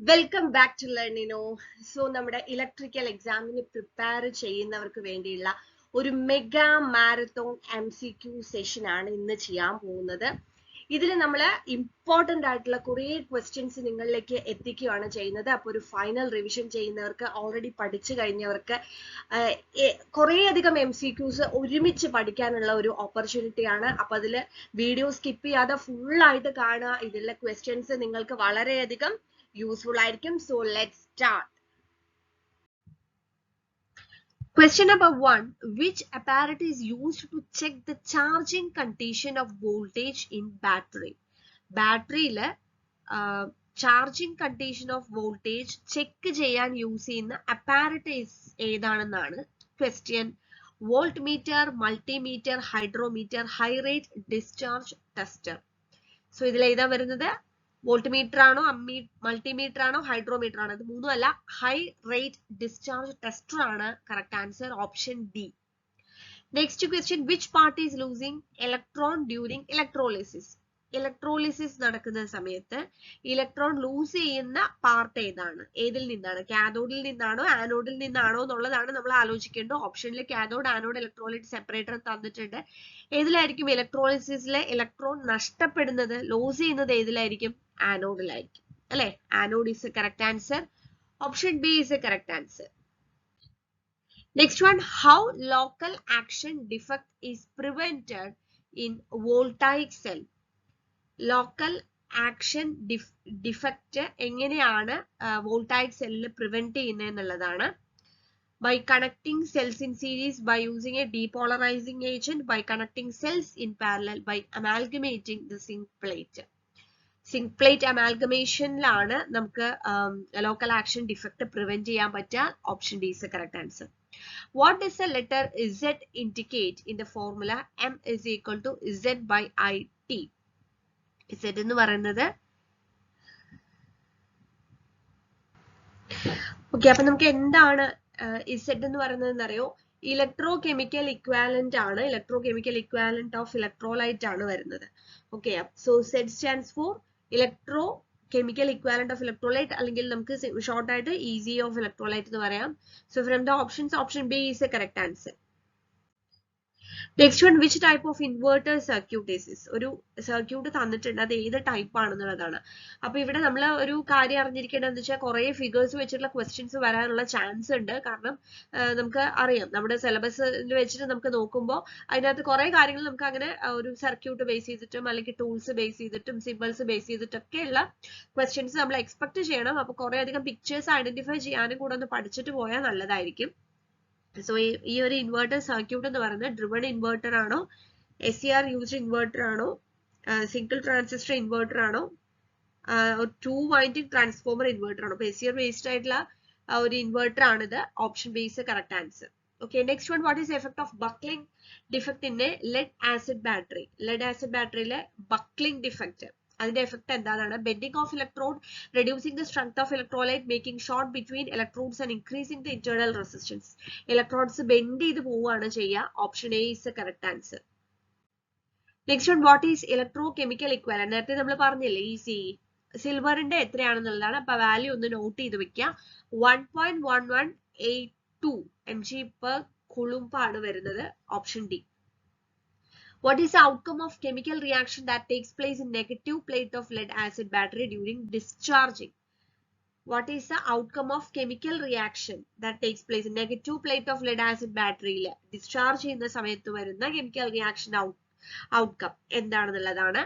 Welcome back to Learnino. So നമ്മുടെ electrical എക്സാമിന് prepare ചെയ്യുന്നവർക്ക് വേണ്ടിയുള്ള ഒരു മെഗാ മാരത്തോൺ MCQ സെഷൻ ആണ് ഇന്ന് ചെയ്യാൻ പോകുന്നത്. ഇതിൽ നമ്മൾ ഇമ്പോർട്ടൻ്റ് ആയിട്ടുള്ള കുറേ ക്വസ്റ്റ്യൻസ് നിങ്ങളിലേക്ക് എത്തിക്കുകയാണ് ചെയ്യുന്നത്. അപ്പോൾ ഒരു ഫൈനൽ റിവിഷൻ ചെയ്യുന്നവർക്ക്, ഓൾറെഡി പഠിച്ചു കഴിഞ്ഞവർക്ക് കുറേയധികം MCQs ഒരുമിച്ച് പഠിക്കാനുള്ള ഒരു ഓപ്പർച്യൂണിറ്റിയാണ്. അപ്പോൾ അതിൽ വീഡിയോ സ്കിപ്പ് ചെയ്യാതെ ഫുള്ളായിട്ട് കാണുക. ഇതിലെ ക്വസ്റ്റ്യൻസ് നിങ്ങൾക്ക് വളരെയധികം useful ആയിരിക്കും. So let's start. Question number 1. Which apparatus is used to check the charging condition of voltage in battery? ബാറ്ററിയില് charging condition of voltage check ചെയ്യാൻ യൂസ് ചെയ്യുന്ന അപ്പാരറ്റൈസ് ഏതാണെന്നാണ് question. Voltmeter, multimeter, hydrometer, high rate discharge tester. So ഇതിൽ ഏതാ വരുന്നത്? Voltmeter ആണോ, multimeter ആണോ, hydrometer ആണോ? ഇത് മൂന്നും അല്ല, ഹൈ റേറ്റ് ഡിസ്ചാർജ് ടെസ്റ്റർ ആണ് correct answer, option D. Next question. Which part is losing electron during electrolysis? Electrolysis നടക്കുന്ന സമയത്ത് ഇലക്ട്രോൺ ലൂസ് ചെയ്യുന്ന പാർട്ട് ഏതാണ്? ഏതിൽ നിന്നാണ്? കാഥോഡിൽ നിന്നാണോ ആനോഡിൽ നിന്നാണോ എന്നുള്ളതാണ് നമ്മൾ ആലോചിക്കേണ്ടത്. ഓപ്ഷനിൽ കാഥോഡ്, ആനോഡ്, ഇലക്ട്രോലൈറ്റ് സെപ്പറേറ്റർ തന്നിട്ടുണ്ട്. ഏതിലായിരിക്കും ഇലക്ട്രോളിസിസിലെ ഇലക്ട്രോൺ നഷ്ടപ്പെടുന്നത്, ലോസ് ചെയ്യുന്നത് ഏതിലായിരിക്കും? ആനോഡിലായിരിക്കും അല്ലെ? Anode is a correct answer. Option B is a correct answer. Next one. How local action defect is prevented in voltaic cell? Local action defect എങ്ങനെയാണ് voltaic സെല്ലിൽ prevent ചെയ്യുന്നത് എന്നുള്ളതാണ്. By connecting cells in series, by using a depolarizing agent, by connecting cells in parallel, by amalgamating the zinc plate. Zinc plate amalgamation-ലാണ് നമുക്ക് local action defect prevent ചെയ്യാൻ പറ്റുക. Option D is the correct answer. What does the letter Z indicate in the formula M is equal to Z by IT? Z എന്ന് പറയുന്നത്, okay, അപ്പൊ നമുക്ക് എന്താണ് Z എന്ന് പറയുന്നത് അറിയോ? ഇലക്ട്രോ കെമിക്കൽ ഇക്വാലന്റ് ആണ്. Electro chemical equivalent of electrolyte ആണ് വരുന്നത്. Okay, so Z stands for electro chemical equivalent of electrolyte, അല്ലെങ്കിൽ നമുക്ക് ഷോർട്ട് ആയിട്ട് ഈസി ഓഫ് ഇലക്ട്രോലൈറ്റ് എന്ന് പറയാം. So from the options, option B is a correct answer. Next one. Which type of inverter circuit is this? ഒരു circuit തന്നിട്ടുണ്ട്, അത് ഏത് type ആണെന്നുള്ളതാണ്. അപ്പൊ ഇവിടെ നമ്മൾ ഒരു കാര്യം അറിഞ്ഞിരിക്കേണ്ടതെന്ന് വെച്ചാൽ കുറെ ഫിഗേഴ്സ് വെച്ചിട്ടുള്ള ക്വസ്റ്റ്യൻസ് വരാനുള്ള ചാൻസ് ഉണ്ട്. കാരണം നമുക്ക് അറിയാം, നമ്മുടെ സിലബസിൽ വെച്ചിട്ട് നമുക്ക് നോക്കുമ്പോൾ അതിനകത്ത് കുറെ കാര്യങ്ങൾ നമുക്ക് അങ്ങനെ ഒരു സർക്യൂട്ട് ബേസ് ചെയ്തിട്ടും അല്ലെങ്കിൽ ടൂൾസ് ബേസ് ചെയ്തിട്ടും സിമ്പിൾസ് ബേസ് ചെയ്തിട്ടൊക്കെയുള്ള ക്വസ്റ്റ്യൻസ് നമ്മൾ എക്സ്പെക്ട് ചെയ്യണം. അപ്പൊ കുറെ അധികം പിക്ചേഴ്സ് ഐഡന്റിഫൈ ചെയ്യാനും കൂടെ ഒന്ന് പഠിച്ചിട്ട് പോയാൽ നല്ലതായിരിക്കും. സോ ഈ ഒരു ഇൻവേർട്ടർ സർക്യൂട്ട് എന്ന് പറയുന്നത് ഡ്രിവൺ ഇൻവേർട്ടർ ആണോ, SCR യൂസ്ഡ് ഇൻവേർട്ടർ ആണോ, സിംഗിൾ ട്രാൻസിസ്റ്റർ ഇൻവേർട്ടർ ആണോ, ടു വൈൻഡിങ് ട്രാൻസ്ഫോമർ ഇൻവേർട്ടർ ആണോ? SCR ബേസ്ഡ് ആയിട്ടുള്ള ഒരു ഇൻവേർട്ടർ ആണിത്. Option B is correct answer. Okay, next one. What is effect of buckling defect in a lead acid battery? Lead acid ബാറ്ററിയിലെ buckling defect, അതിന്റെ effect എന്താണ്? Bending of electrode, reducing the strength of electrolyte, making short between electrodes and increasing the internal resistance. Electrodes bend ചെയ്ത് പോവുകയാണ് ചെയ്യുക. Option A is the correct answer. Next one. What is electrochemical equivalent? നേരത്തെ നമ്മൾ പറഞ്ഞില്ലേ easy. സിൽവറിന്റെ എത്രയാണെന്നുള്ളതാണ്. അപ്പൊ value ഒന്ന് not ചെയ്ത് വെക്കുക. 1.1182 mg per coulomb ആണ് വരുന്നത്. Option D. What is the outcome of chemical reaction that takes place in negative plate of lead acid battery during discharging? What is the outcome of chemical reaction that takes place in negative plate of lead acid battery? Discharge ചെയ്യുന്ന സമയത്ത് വരുന്ന chemical reaction outcome എന്താണെന്നുള്ളതാണ്.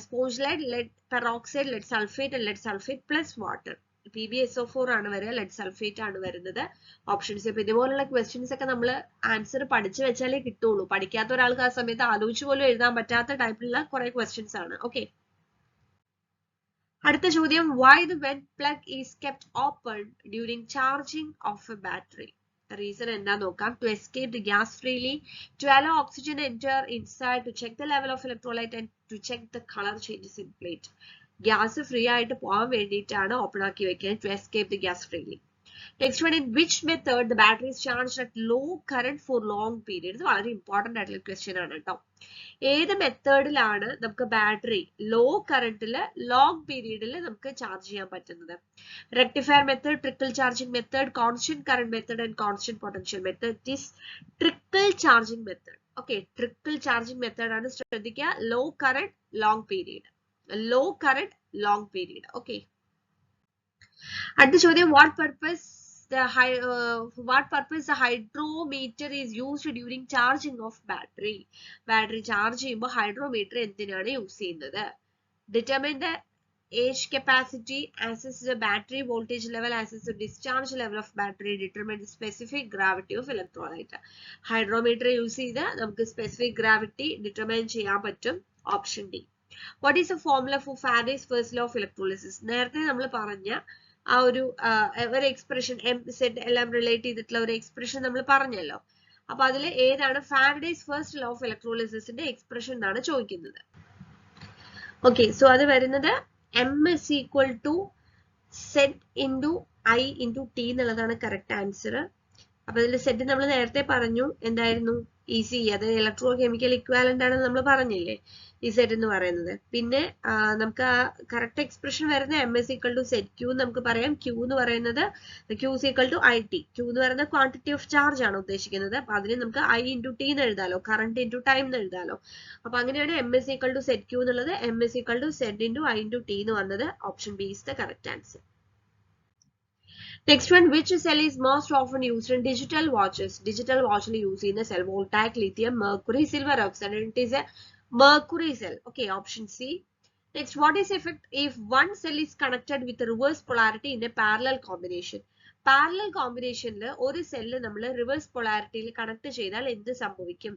Sponge lead, lead peroxide, lead sulfate and lead sulfate plus water. PbSO4 ആണ് വരിക, lead sulphate ആണ് വരുന്നത്. Options. ഇപ്പൊ ഇതുപോലുള്ള questions ഒക്കെ നമ്മൾ ആൻസർ പഠിച്ചു വെച്ചാലേ കിട്ടുള്ളൂ. പഠിക്കാത്ത ഒരാൾക്ക് ആ സമയത്ത് ആലോചിച്ച് പോലും എഴുതാൻ പറ്റാത്ത ടൈപ്പിലുള്ള കുറെ ക്വസ്റ്റ്യൻസ് ആണ്. ഓക്കെ, അടുത്ത ചോദ്യം. Why the vent plug is kept open during charging of a battery? Reason എന്താ നോക്കാം. To escape the gas freely, to allow oxygen enter inside, to check the level of electrolyte and to check the colour changes in plate. Gas free ആയിട്ട് പോകാൻ വേണ്ടിയിട്ടാണ് open ആക്കി വെക്കുന്നത്, to escape the gas freely. Next one. In which method the battery is charged at low current for long period? ഇത് വളരെ important ആയിട്ടുള്ള question ആണ് കേട്ടോ. ഏത് മെത്തേഡിലാണ് നമുക്ക് ബാറ്ററി ലോ കറണ്ടിൽ ലോങ് പീരീഡിൽ നമുക്ക് ചാർജ് ചെയ്യാൻ പറ്റുന്നത്? Rectifier method, trickle charging method, constant current method and constant potential method. It is trickle charging method. Okay, trickle charging method ആണ്. ശ്രദ്ധിക്കുക, low current long period, low current long period. Okay, അടുത്ത ചോദ്യം, what purpose the hydrometer is used during charging of battery? Battery charge ചെയ്യുമ്പോൾ hydrometer എന്തിനാണ് use ചെയ്യുന്നത്? Determine the age capacity, assess the battery voltage level, assess the discharge level of battery, determine the specific gravity of electrolyte. Hydrometer use ചെയ്ത് നമുക്ക് specific gravity determine ചെയ്യാൻ പറ്റും. Option D. What is the formula for Faraday's first law of electrolysis? നേരത്തെ നമ്മൾ പറഞ്ഞ ആ ഒരു expression M Z എല്ലാം റിലേറ്റ് ചെയ്തിട്ടുള്ള ഒരു എക്സ്പ്രഷൻ നമ്മൾ പറഞ്ഞല്ലോ. അപ്പൊ അതിൽ ഏതാണ് ഫാരഡേസ് ഫസ്റ്റ് ലോ ഓഫ് ഇലക്ട്രോളിസിന്റെ എക്സ്പ്രഷൻ എന്നാണ് ചോദിക്കുന്നത്. ഓക്കെ, സോ അത് വരുന്നത് M is equal to Z into I into T എന്നുള്ളതാണ് കറക്റ്റ് ആൻസർ. അപ്പൊ അതിൽ സെഡ് നമ്മൾ നേരത്തെ പറഞ്ഞു എന്തായിരുന്നു? ഈസി, അത് ഇലക്ട്രോ കെമിക്കൽ ഇക്വാലന്റ് ആണെന്ന് നമ്മൾ പറഞ്ഞില്ലേ, ഈ സെഡ് എന്ന് പറയുന്നത്. പിന്നെ നമുക്ക് ആ കറക്റ്റ് എക്സ്പ്രഷൻ വരുന്ന M S equal to Z Q നമുക്ക് പറയാം. ക്യൂ എന്ന് പറയുന്നത് Q is equal to I T. Q എന്ന് പറയുന്നത് ക്വാണ്ടിറ്റി ഓഫ് ചാർജ് ആണ് ഉദ്ദേശിക്കുന്നത്. അപ്പൊ അതിന് നമുക്ക് ഐ ഇൻറ്റു ടി എന്ന് എഴുതാലോ, കറണ്ട് ഇൻറ്റു ടൈം എന്ന് എഴുതാലോ. അപ്പൊ അങ്ങനെയാണ് M S equal to Z Q എന്നുള്ളത് M S equal to Z into I into T എന്ന് വന്നത്. Option B is the correct answer. Next one, which cell is most often used in digital watches? Digital watch use in the cell voltaic, lithium, mercury, silver oxide, and it is a mercury cell. Okay, option C. Next, what is effect if one cell is connected with a reverse polarity in a parallel combination? Parallel combination le oru cell nammal reverse polarity il connect cheyidal endu sambhavikkum?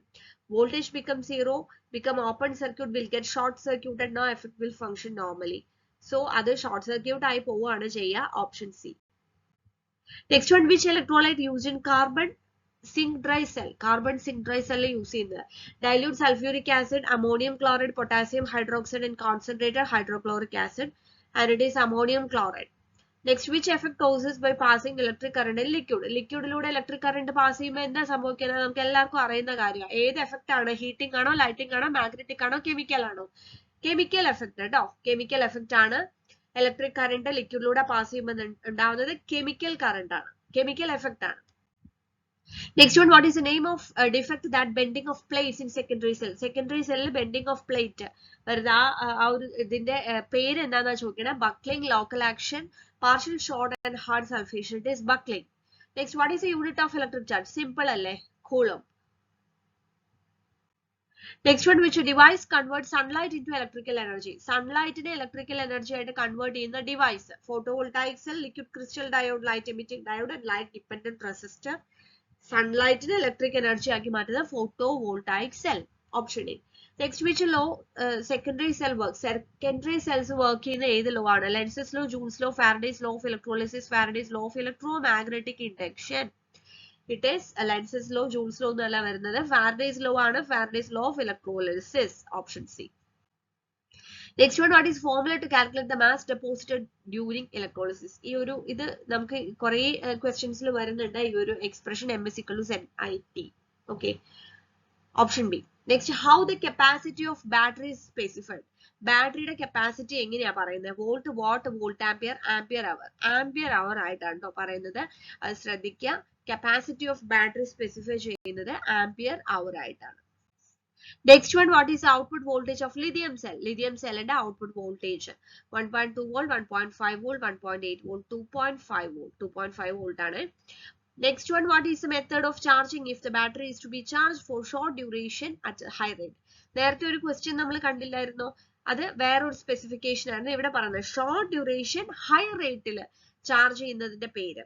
Voltage becomes zero, become open circuit, will get short circuited, no effect will function normally. So adu short circuit ayi povana cheya. Option C. Next one, which electrolyte used in carbon zinc dry cell? Carbon zinc dry cell use ചെയ്യുന്നത് dilute sulfuric acid, ammonium chloride, potassium hydroxide and concentrated hydrochloric acid, and it is ammonium chloride. Next, which effect causes by passing electric current in liquid? Liquidലൂടെ electric current pass ചെയ്യുമ്പോൾ എന്താ സംഭവിക്കുന്നത്? നമുക്ക് എല്ലാവർക്കും അറിയുന്ന കാര്യമാണ്. ഏത് effect ആണ്? ഹീറ്റിംഗ് ആണോ, ലൈറ്റിംഗ് ആണോ, മാഗ്നറ്റിക് ആണോ, കെമിക്കൽ ആണോ? കെമിക്കൽ എഫക്റ്റ് കേട്ടോ, കെമിക്കൽ എഫക്റ്റ് ആണ്. ഇലക്ട്രിക് കറണ്ട് ലിക്വിഡിലൂടെ പാസ് ചെയ്യുമ്പോൾ ഉണ്ടാവുന്നത് കെമിക്കൽ കറണ്ട് ആണ്, കെമിക്കൽ എഫക്റ്റ് ആണ്. Next one, what is the name of defect that bending of plates in secondary cell? Secondary സെല്ലിൽ ബെൻഡിങ് ഓഫ് പ്ലേറ്റ് വരുന്ന ആ ഒരു ഇതിന്റെ പേര് എന്താണെന്നാ ചോദിക്കണേ? Buckling, local action, partial short and hard sulphation. It is buckling. Next, what is the unit of electric charge? Simple അല്ലേ, coulomb. Next one, which device converts sunlight into electrical energy? Sunlight in electrical energy ആയിട്ട് convert ചെയ്യുന്ന device. Photovoltaic cell, liquid crystal diode, light emitting diode and light dependent resistor. Sunlight in electric energy ആക്കി മാറ്റുന്ന photovoltaic cell. Option A. Next, which law secondary cell works? Secondary cells work ചെയ്യുന്ന ഏത് law ആണ്? Lenz's law, Joule's law, Faraday's law of electrolysis, Faraday's law of electromagnetic induction. It is Lenz's law, Joule's law എന്നല്ല വരുന്നത്. Faraday's law ആണ്, Faraday's law of electrolysis. Option C. Next one, what is formula to calculate the mass deposited during electrolysis? ഈ ഒരു ഇത് നമുക്ക് കുറേ ക്വസ്റ്റ്യൻസിൽ വരുന്നുണ്ട് ഈ ഒരു expression M is equal to ZIT. Okay. Option B. Next, how the capacity of battery is specified? ബാറ്ററിയുടെ capacity എങ്ങനെയാ പറയുന്നത്? Volt, watt, volt ampere, ampere hour. Ampere hour ആയിട്ടാണ് കേട്ടോ പറയുന്നത്. അത് ശ്രദ്ധിക്കുക. കപ്പാസിറ്റി ഓഫ് ബാറ്ററി സ്പെസിഫൈ ചെയ്യുന്നത് ആംപിയർ അവർ ആയിട്ടാണ്. Next one, what is output voltage of lithium cell? Lithium സെല്ലിന്റെ output voltage 1.2 volt, 1.5 volt, 1.8 volt, 2.5 volt. 2.5 volt ആണ്. Next one, what is the method of charging if the battery is to be charged for short duration at high rate? നേരത്തെ ഒരു question നമ്മൾ കണ്ടില്ലായിരുന്നോ? അത് വേറൊരു specification ആണ് ഇവിടെ പറയുന്നത്. ഷോർട്ട് ഡ്യൂറേഷൻ ഹൈ റേറ്റിൽ ചാർജ് ചെയ്യുന്നതിന്റെ പേര്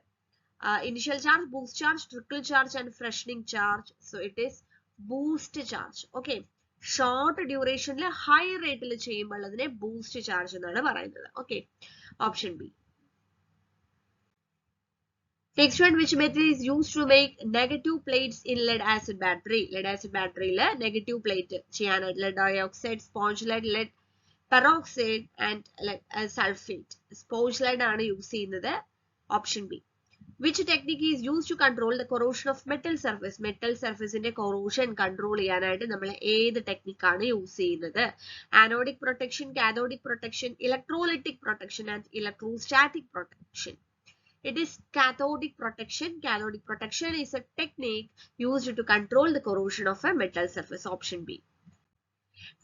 initial charge, boost charge, trickle charge and freshening charge. So it is boost charge. Okay, short ഡ്യൂറേഷനിൽ ഹൈ റേറ്റിൽ ചെയ്യുമ്പോൾ അതിനെ ബൂസ്റ്റ് ചാർജ് എന്നാണ് പറയുന്നത്. Okay, option B. Next one, which method is used to make negative plates in lead acid battery? Lead acid battery le negative plate cheyanayittu lead dioxide, sponge lead, lead peroxide and lead sulfate. Sponge lead aanu use cheyyunnathu. Option B. Which technique is used to control the corrosion of metal surface? Metal surface in corrosion control ചെയ്യാനായിട്ട് നമ്മൾ ഏത് technique ആണ് use ചെയ്യുന്നത്? Anodic protection, cathodic protection, electrolytic protection and electrostatic protection. It is cathodic protection. Cathodic protection is a technique used to control the corrosion of a metal surface. Option B.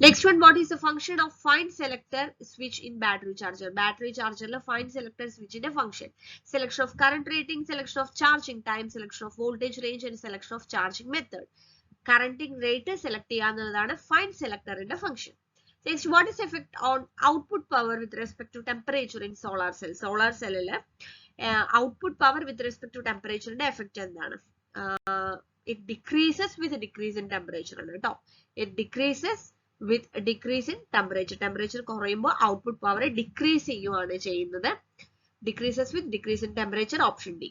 Next one, what is the function of fine selector switch in battery charger? Battery charger la fine selector switch in a function. Selection of current rating, selection of charging time, selection of voltage range and selection of charging method. Currenting rate select cheyanadana fine selector in a function. Next, what is effect on output power with respect to temperature in solar cell? Solar cell output power with respect to temperature inde effect endana? It decreases with a decrease in temperature ആണ് ട്ടോ. It decreases with a decrease in temperature. Temperature കുറയുമ്പോൾ output power decrease ചെയ്യുകയാണ് ചെയ്യുന്നത്. Decreases with decrease in temperature. Option D.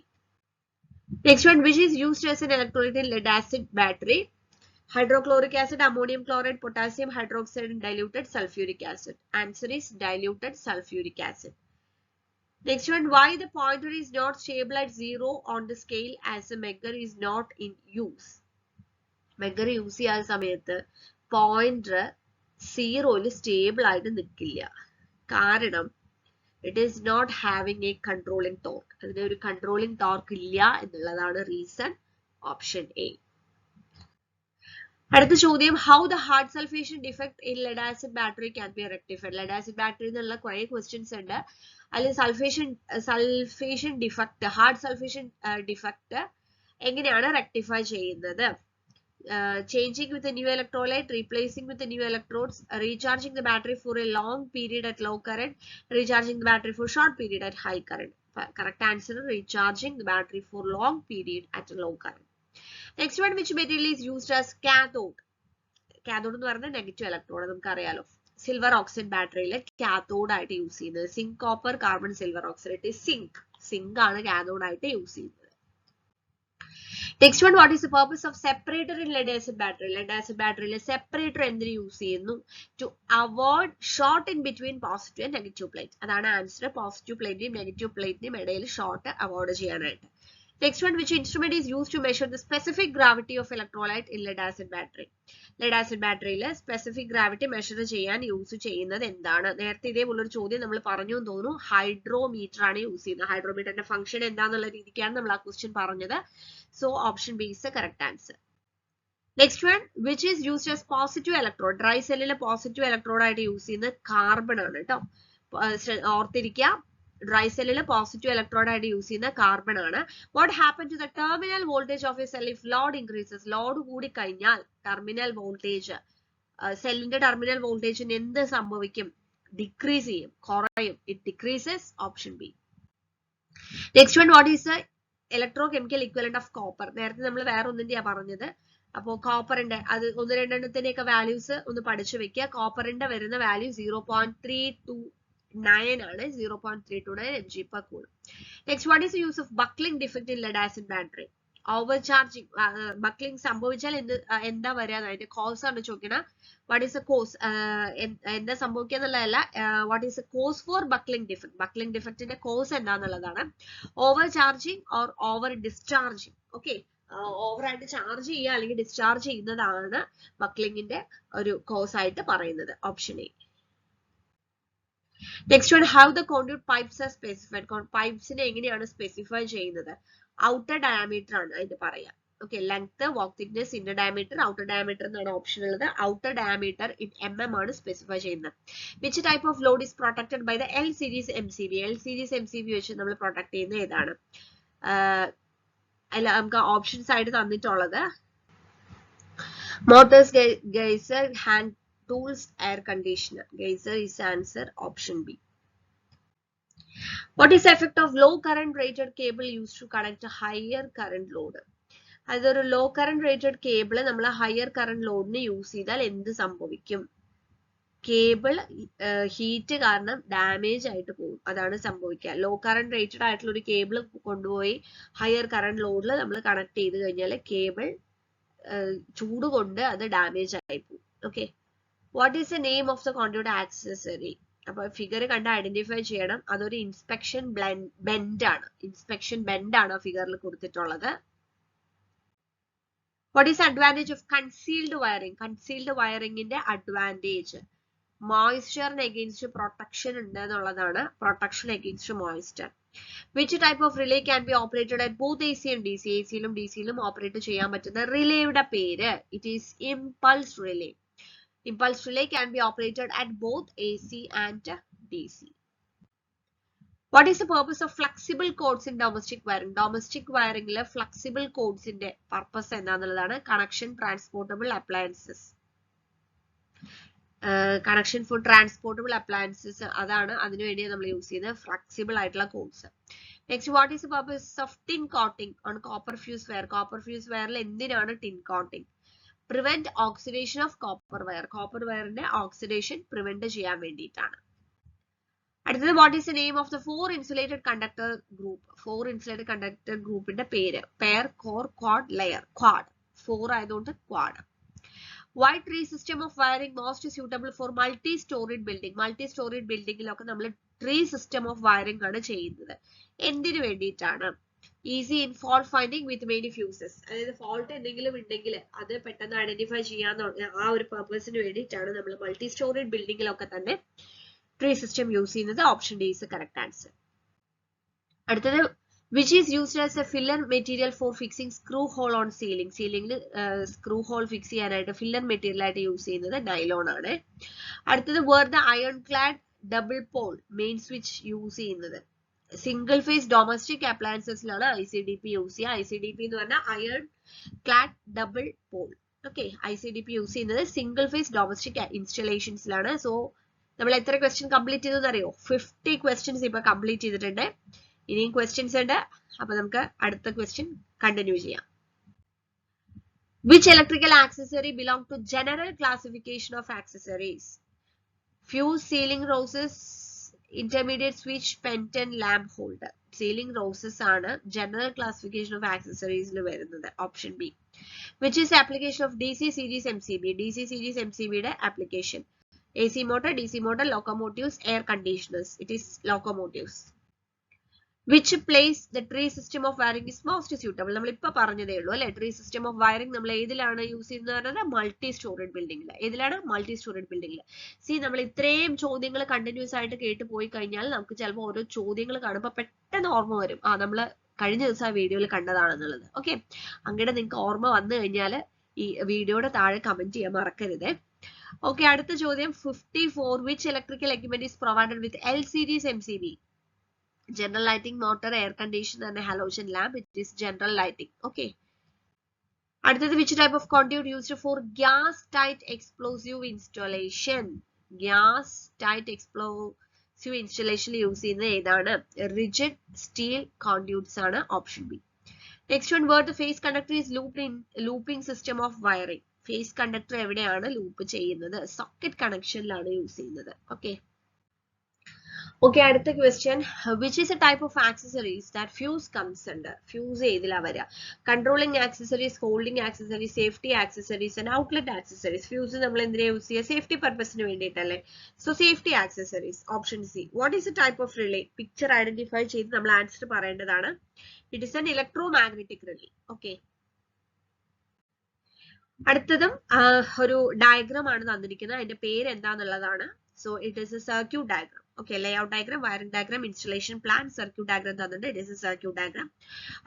Next one, which is used as an electrolyte in lead acid battery? Hydrochloric acid, ammonium chloride, potassium hydroxide and diluted sulfuric acid. Answer is diluted sulfuric acid. Next one, why the pointer is not stable at 0 on the scale as a megger is not in use? Megger use ചെയ്യുന്ന സമയത്ത് pointer 0യിൽ stable ആയിട്ട് നിൽക്കില്ല. കാരണം it is not having a controlling torque. അതിന് ഒരു controlling torque ഇല്ല എന്നുള്ളതാണ് reason. Option A. അടുത്ത ചോദ്യം, how the hard sulfation defect in lead acid battery can be rectified? lead acid battery എന്നുള്ള കുറേ ക്വസ്റ്റ്യൻസ് ഉണ്ട്. അതിൽ sulphation defect, hard sulphation defect എങ്ങനെയാണ് റെക്ടിഫൈ ചെയ്യുന്നത്? Changing with a new electrolyte, replacing with the new electrodes, recharging the battery for a long period at low current, recharging the battery for short period at high current. Correct answer, recharging the battery for long period at low current. Next one, which material is used as cathode? Cathode എന്ന് പറഞ്ഞാൽ negative electrode, നമുക്കറിയാലോ. Silver oxide ബാറ്ററിയിലെ cathode ആയിട്ട് use ചെയ്യുന്നത് zinc, copper, carbon, silver oxide. Zinc ആണ് cathode ആയിട്ട് use ചെയ്യുന്നത്. Next one, what is the purpose of separator in lead acid battery? lead acid battery separator എന്തിനു യൂസ് ചെയ്യുന്നു? To avoid short in between positive and negative plate. അതാണ് answer. Positive പ്ലേറ്റിനും negative പ്ലേറ്റിനും ഇടയിൽ short avoid ചെയ്യാനായിട്ട്. Next one, which instrument is used to measure the specific gravity of electrolyte in lead acid battery? lead acid batteryയിലെ specific gravity measure ചെയ്യാൻ use ചെയ്യുന്നത് എന്താണ്? നേരത്തെ ഇതേപോലൊരു ചോദ്യം നമ്മൾ പറഞ്ഞു എന്ന് തോന്നുന്നു. ഹൈഡ്രോമീറ്റർ ആണ് യൂസ് ചെയ്യുന്നത്. ഹൈഡ്രോമീറ്ററിന്റെ ഫംഗ്ഷൻ എന്താന്നുള്ള രീതിക്കാണ് നമ്മൾ ആ ക്വസ്റ്റ്യൻ പറഞ്ഞത്. So option B is the correct answer. Next one, which is used as positive electrode? Dry cell positive electrode ആയിട്ട് യൂസ് ചെയ്യുന്നത് കാർബൺ ആണ് കേട്ടോ. ഓർത്തിരിക്കുക, ഡ്രൈ സെല്ലിൽ പോസിറ്റീവ് ഇലക്ട്രോഡ് ആയിട്ട് യൂസ് ചെയ്യുന്ന കാർബൺ ആണ്. What happen to the terminal voltage of a cell if load increases? Load കൂടി കഴിഞ്ഞാൽ ടെർമിനൽ വോൾട്ടേജ്, സെല്ലിന്റെ ടെർമിനൽ വോൾട്ടേജിന് എന്ത് സംഭവിക്കും? ഡിക്രീസ് ചെയ്യും, കുറയും. It decreases. Option B. Next one, what is the electro chemical equivalent of copper? നേരത്തെ നമ്മൾ വേറെ ഒന്നിന്റെയാ പറഞ്ഞത്. അപ്പോ കോപ്പറിന്റെ അത് ഒന്ന് രണ്ടെണ്ണത്തിന്റെയൊക്കെ വാല്യൂസ് ഒന്ന് പഠിച്ചു വെക്കുക. കോപ്പറിന്റെ വരുന്ന വാല്യൂ 0.329 ആണ്. 0.329 mg/coulomb. Next, what is the use of buckling defect in lead acid battery? Overcharging, buckling സംഭവിച്ചാൽ എന്താ വരിക? അതിന്റെ കോസ് ആണ് ചോദിക്കണ. What is a cause? എന്താ സംഭവിക്കുക എന്നുള്ളതല്ല, what is a cause for buckling defect? Buckling ഡിഫക്റ്റിന്റെ കോസ് എന്താന്നുള്ളതാണ്. Over charging or over discharging. Okay, over ആയിട്ട് ചാർജ് ചെയ്യുക അല്ലെങ്കിൽ ഡിസ്ചാർജ് ചെയ്യുന്നതാണ് ബക്ലിംഗിന്റെ ഒരു കോസ് ആയിട്ട് പറയുന്നത്. Option A. Next one, how the conduit pipes are specified? പൈപ്സിനെ എങ്ങനെയാണ് സ്പെസിഫൈ ചെയ്യുന്നത്? ഔട്ടർ ഡയമീറ്റർ ആണ് അതിന്റെ പറയാ. Okay, length, wall thickness, inner diameter, outer diameter എന്നാണ് ഓപ്ഷൻ ഉള്ളത്. ഔട്ടർ ഡയമീറ്റർ ഇൻ mm ആണ് സ്പെസിഫൈ ചെയ്യുന്നത്. Which type of load is protected by the L series MCB? L series MCB വെച്ച് നമ്മൾ പ്രൊട്ടക്ട് ചെയ്യുന്ന ഏതാണ്? അല്ല, നമുക്ക് ഓപ്ഷൻസ് ആയിട്ട് തന്നിട്ടുള്ളത് motors, geyser, hand tools, air conditioner. Geyser is answer. Option B. What is the effect of low current rated cable used to connect a higher current load? അതൊരു law current rated cable നമ്മൾ higher current ലോഡിന് use ചെയ്താൽ എന്ത് സംഭവിക്കും? Cable heat കാരണം damage ആയിട്ട് പോകും, അതാണ് സംഭവിക്കുക. ലോ കറന്റ് റേറ്റഡ് ആയിട്ടുള്ള ഒരു കേബിൾ കൊണ്ടുപോയി ഹയർ കറന്റ് ലോഡിൽ നമ്മൾ കണക്ട് ചെയ്ത് കഴിഞ്ഞാൽ കേബിൾ ചൂട് കൊണ്ട് അത് ഡാമേജ് ആയി പോകും. Okay, what is the name of the conduit accessory? അപ്പൊ ഫിഗർ കണ്ട് ഐഡന്റിഫൈ ചെയ്യണം. അതൊരു ഇൻസ്പെക്ഷൻ ബെൻഡ് ആണ്. ഇൻസ്പെക്ഷൻ ബെൻഡ് ആണ് ഫിഗറിൽ കൊടുത്തിട്ടുള്ളത്. What is the advantage of concealed wiring? Concealed wiring ന്റെ advantage moisture against protection ഉണ്ട് എന്നുള്ളതാണ്. Protection against moisture. Which type of relay can be operated at both AC and DC? AC ലും DC ലും operate ചെയ്യാൻ പറ്റുന്ന റിലേയുടെ പേര് it is impulse relay. Impulse relay can be operated at both AC and DC. What is the purpose of flexible cords in domestic wiring? Domestic wiring le flexible cords inde purpose endanalladana connection transportable appliances. Connection for transportable appliances adana adinu vendi nammal use cheyna flexible aayittulla cords. Next, what is the purpose of tin coating on copper fuse wire? Copper fuse wire il endinana tin coating? Prevent oxidation of copper wire. Copper wire inde oxidation prevent cheyan vendittana. അടുത്തത് what is the name of the four insulated conductor group? Four insulated conductor group ന്റെ പേര് pair, core, quad, layer. Quad. 4 ആയതുകൊണ്ട് quad. Why tree system of wiring most suitable for multi-storied building? Multi-storied building ലൊക്കെ നമ്മൾ tree system of wiring ആണ് ചെയ്യുന്നത്. എന്തിനു വേണ്ടിയിട്ടാണ്? Easy in fault finding with many fuses. അതായത് fault എന്തെങ്കിലും ഉണ്ടെങ്കിൽ അത് പെട്ടെന്ന് ഐഡന്റിഫൈ ചെയ്യാൻ ആ ഒരു പർപ്പസിന് വേണ്ടിയിട്ടാണ് നമ്മൾ multi-storied building ലൊക്കെ തന്നെ tree system use ചെയ്യുന്നത്. Option D is correct answer. അടുത്തത് which is used as a filler material for fixing screw hole on ceiling. സീലിംഗിൽ സ്ക്രൂ ഹോൾ ഫിക്സ് ചെയ്യാനായിട്ട് ഫില്ലർ മെറ്റീരിയൽ ആയിട്ട് യൂസ് ചെയ്യുന്നത് നൈലോൺ ആണ്. അടുത്തത് where the iron clad double pole main switch use ചെയ്യുന്നത് single phase domestic അപ്ലയൻസസിലാണ് ICDP use ചെയ്യുക. ICDP എന്ന് പറഞ്ഞാൽ iron clad double pole. Okay, ICDP use ചെയ്യുന്നത് സിംഗിൾ ഫേസ് ഡൊമസ്റ്റിക് ഇൻസ്റ്റലേഷൻസിലാണ്. സോ നമ്മൾ എത്ര ക്വസ്റ്റ്യൻ കംപ്ലീറ്റ് ചെയ്തെന്ന് അറിയോ? 50 ക്വസ്റ്റ്യൻസ് ഇപ്പൊ കംപ്ലീറ്റ് ചെയ്തിട്ടുണ്ട്. ഇനിയും ക്വസ്റ്റ്യൻസ് ഉണ്ട്. അപ്പൊ നമുക്ക് അടുത്ത ക്വസ്റ്റ്യൻ കണ്ടിന്യൂ ചെയ്യാം. Which electrical accessory belong to general classification of accessories? Fuse, ceiling roses, intermediate switch, penton, lamp holder. Ceiling roses ആണ് general classification of accessories ൽ വരുന്നത്. Option B. Which is application of DC series MCB? DC series MCB യുടെ application AC motor, DC motor, locomotives, air conditioners. It is locomotives. Which place the tree system of wiring is most suitable? നമ്മൾ ഇപ്പൊ പറഞ്ഞതേ ഉള്ളൂ അല്ലെ. Tree system of wiring നമ്മൾ ഏതിലാണ് use ചെയ്യുന്നത് പറഞ്ഞാൽ മൾട്ടി സ്റ്റോറേജ് ബിൽഡിംഗിൽ. ഏതിലാണ്? Multi storage ബിൽഡിംഗിൽ. സി, നമ്മൾ ഇത്രയും ചോദ്യങ്ങൾ കണ്ടിന്യൂസ് ആയിട്ട് കേട്ട് പോയി കഴിഞ്ഞാൽ നമുക്ക് ചിലപ്പോൾ ഓരോ ചോദ്യങ്ങൾ കാണുമ്പോൾ പെട്ടെന്ന് ഓർമ്മ വരും, ആ നമ്മൾ കഴിഞ്ഞ ദിവസം ആ വീഡിയോയിൽ കണ്ടതാണെന്നുള്ളത്. ഓക്കെ, അങ്ങനെ നിങ്ങൾക്ക് ഓർമ്മ വന്നു കഴിഞ്ഞാൽ ഈ വീഡിയോയുടെ താഴെ കമന്റ് ചെയ്യാൻ മറക്കരുത്. Okay, അടുത്ത ചോദ്യം 54. Which electrical equipment is provided with L series MCB? General lighting, motor, air conditioner and halogen lamp. It is general lighting. Okay. അടുത്തത് which type of conduit used for gas tight explosive installation? Gas tight explosive installation use ചെയ്യുന്നത് ഏതാണ്? Rigid steel conduits ആണ്. Option B. Next one, where the phase conductor is looped in looping system of wiring. Phase conductor എവിടെയാണ് loop ചെയ്യുന്നത്? Socket കണക്ഷനിലാണ് use ചെയ്യുന്നത്. Okay, അടുത്ത question which is a type of accessories that fuse comes under? Fuse ഏതിലാ വരിക? Controlling accessories, holding accessories, safety accessories and outlet accessories. Fuse നമ്മൾ എന്തിനാ use ചെയ്യുക? സേഫ്റ്റി പർപ്പസിന് വേണ്ടിയിട്ടല്ലേ. So safety accessories. Option C. What is a type of relay? Picture identify ചെയ്ത് നമ്മൾ answer പറയേണ്ടതാണ്. It is an electro magnetic relay. Okay, അടുത്തതും ഒരു ഡയഗ്രാം ആണ് തന്നിരിക്കുന്നത്. അതിന്റെ പേര് എന്താന്നുള്ളതാണ്. So it is a circuit diagram. Okay, layout diagram, wiring diagram, installation plan, circuit diagram തന്നിട്ടുണ്ട്. It is a circuit diagram.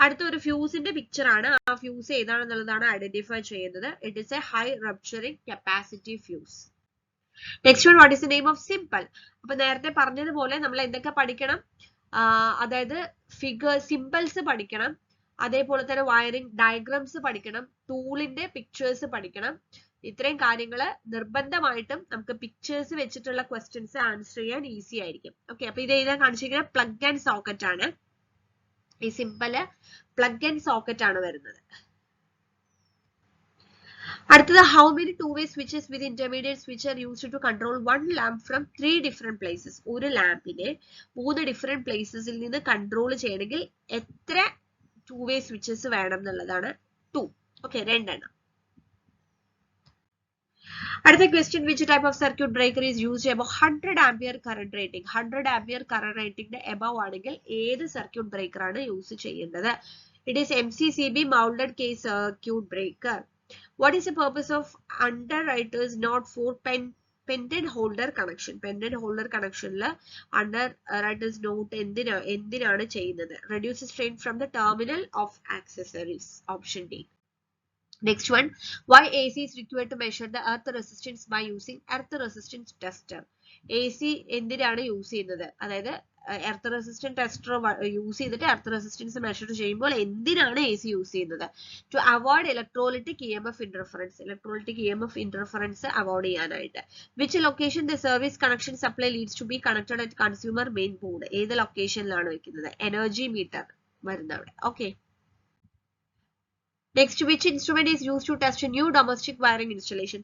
അടുത്ത ഒരു ഫ്യൂസിന്റെ പിക്ചർ ആണ്. ആ ഫ്യൂസ് ഏതാണെന്നുള്ളതാണ് ഐഡന്റിഫൈ ചെയ്യുന്നത്. It is a high rupturing capacity fuse. Next one, what is the name of simple? അപ്പൊ നേരത്തെ പറഞ്ഞതുപോലെ നമ്മൾ എന്തൊക്കെ പഠിക്കണം? അതായത് സിമ്പിൾസ് പഠിക്കണം, അതേപോലെ തന്നെ വയറിംഗ് ഡയഗ്രാംസ് പഠിക്കണം, ടൂളിന്റെ പിക്ചേഴ്സ് പഠിക്കണം. ഇത്രയും കാര്യങ്ങൾ നിർബന്ധമായിട്ടും നമുക്ക് പിക്ചേഴ്സ് വെച്ചിട്ടുള്ള ക്വസ്റ്റ്യൻസ് ആൻസർ ചെയ്യാൻ ഈസി ആയിരിക്കും. ഓക്കെ, അപ്പൊ ഇത് എഴുതാൻ കാണിച്ചിരിക്കുന്നത് പ്ലഗ് ആൻഡ് സോക്കറ്റ് ആണ്. ഈ സിമ്പിള് പ്ലഗ് ആൻഡ് സോക്കറ്റ് ആണ് വരുന്നത്. അടുത്തത് how many two-way switches with intermediate switch are used to control one lamp from 3 different places? ഒരു ലാമ്പിനെ 3 ഡിഫറെന്റ് പ്ലേസസിൽ നിന്ന് കൺട്രോൾ ചെയ്യണമെങ്കിൽ എത്ര two-way switches വേണം എന്നുള്ളതാണ്. 2. ഓക്കെ, 2 എണ്ണം. അടുത്ത question, which type of circuit breaker is used above 100 ampere current rating? 100 ampere current rating above ആണെങ്കിൽ ഏത് circuit breaker ആണ് യൂസ് ചെയ്യുന്നത്? It is MCCB mounted case circuit breaker. What is the purpose of underwriters not for pendant holder connection? Pendant holder connection la underwriters note എന്തിനാണ് ചെയ്യുന്നത്? Reduce strain from the terminal of accessories. Option D. Next one, why AC is required to measure the earth resistance by using earth resistance tester? AC എന്തിനാണ് use ചെയ്യുന്നത്? അതായത് earth resistant tester use ചെയ്തിട്ട് earth resistance measure ചെയ്യുമ്പോൾ എന്തിനാണ് AC use ചെയ്യുന്നത്? To avoid electrolytic EMF interference. Electrolytic EMF interference avoid ചെയ്യാനായിട്ട്. Which location the service connection supply leads to be connected at consumer main board? ഏത് ലൊക്കേഷനിലാണ് വെക്കുന്നത്? Energy meter വരുന്നവിടെ. Okay. Next, which instrument is used to test a new domestic wiring installation?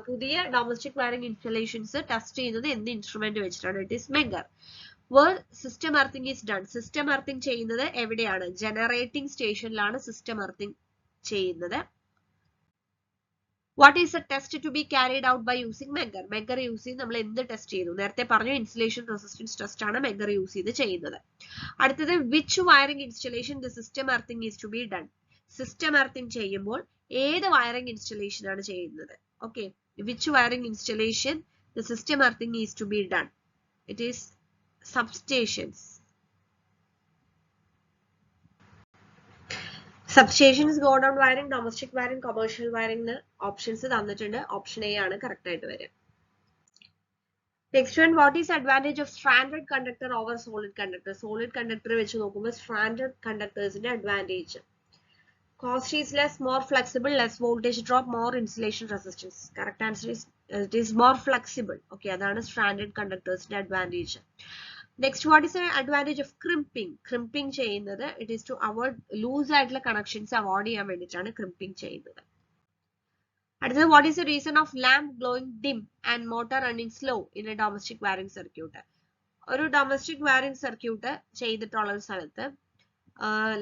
പുതിയ domestic wiring installations test ചെയ്യുന്നത് എന്ത് instrument വെച്ചിട്ടാണ്? It is Menger. Where system earthing is done? System earthing ചെയ്യുന്നത് എവിടെയാണ്? Generating stationലാണ് system earthing ചെയ്യുന്നത്. What is the test to be carried out by using Menger? Menger use ചെയ്ത് നമ്മൾ എന്ത് test ചെയ്തു? നേരത്തെ പറഞ്ഞു ഇൻസുലേഷൻ റെസിസ്റ്റൻസ് ടെസ്റ്റ് ആണ് Menger യൂസ് ചെയ്ത് ചെയ്യുന്നത്. അടുത്തത്, which wiring installation the system earthing is to be done? System earthing ചെയ്യുമ്പോൾ ഏത് വയറിംഗ് ഇൻസ്റ്റലേഷൻ ആണ് ചെയ്യുന്നത്? Okay, which wiring installation the system earthing is to be done? It is substations. Substations, godown wiring, domestic wiring, commercial wiring options തന്നിട്ടുണ്ട്. Option A ആണ് correct ആയിട്ട് വരിക. Next one, what is the advantage of stranded conductor over solid conductor? Solid conductor വെച്ച് നോക്കുമ്പോൾ stranded conductors-ന്റെ advantage. Cost is less, more flexible, less voltage drop, more insulation resistance. Correct answer is it is more flexible. Okay, അതാണ് stranded conductors ന്റെ advantage. Next, what is the advantage of crimping? Crimping ചെയ്യുന്നത് it is to avoid loose ആയിട്ടുള്ള connections avoid ചെയ്യാൻ വേണ്ടിയിട്ടാണ് crimping ചെയ്യുന്നത്. അടുത്തത്, what is the reason of lamp glowing dim and motor running slow in a domestic wiring circuit? ഒരു domestic wiring circuit ചെയ്തിട്ടുള്ള ഒരു സ്ഥലത്ത്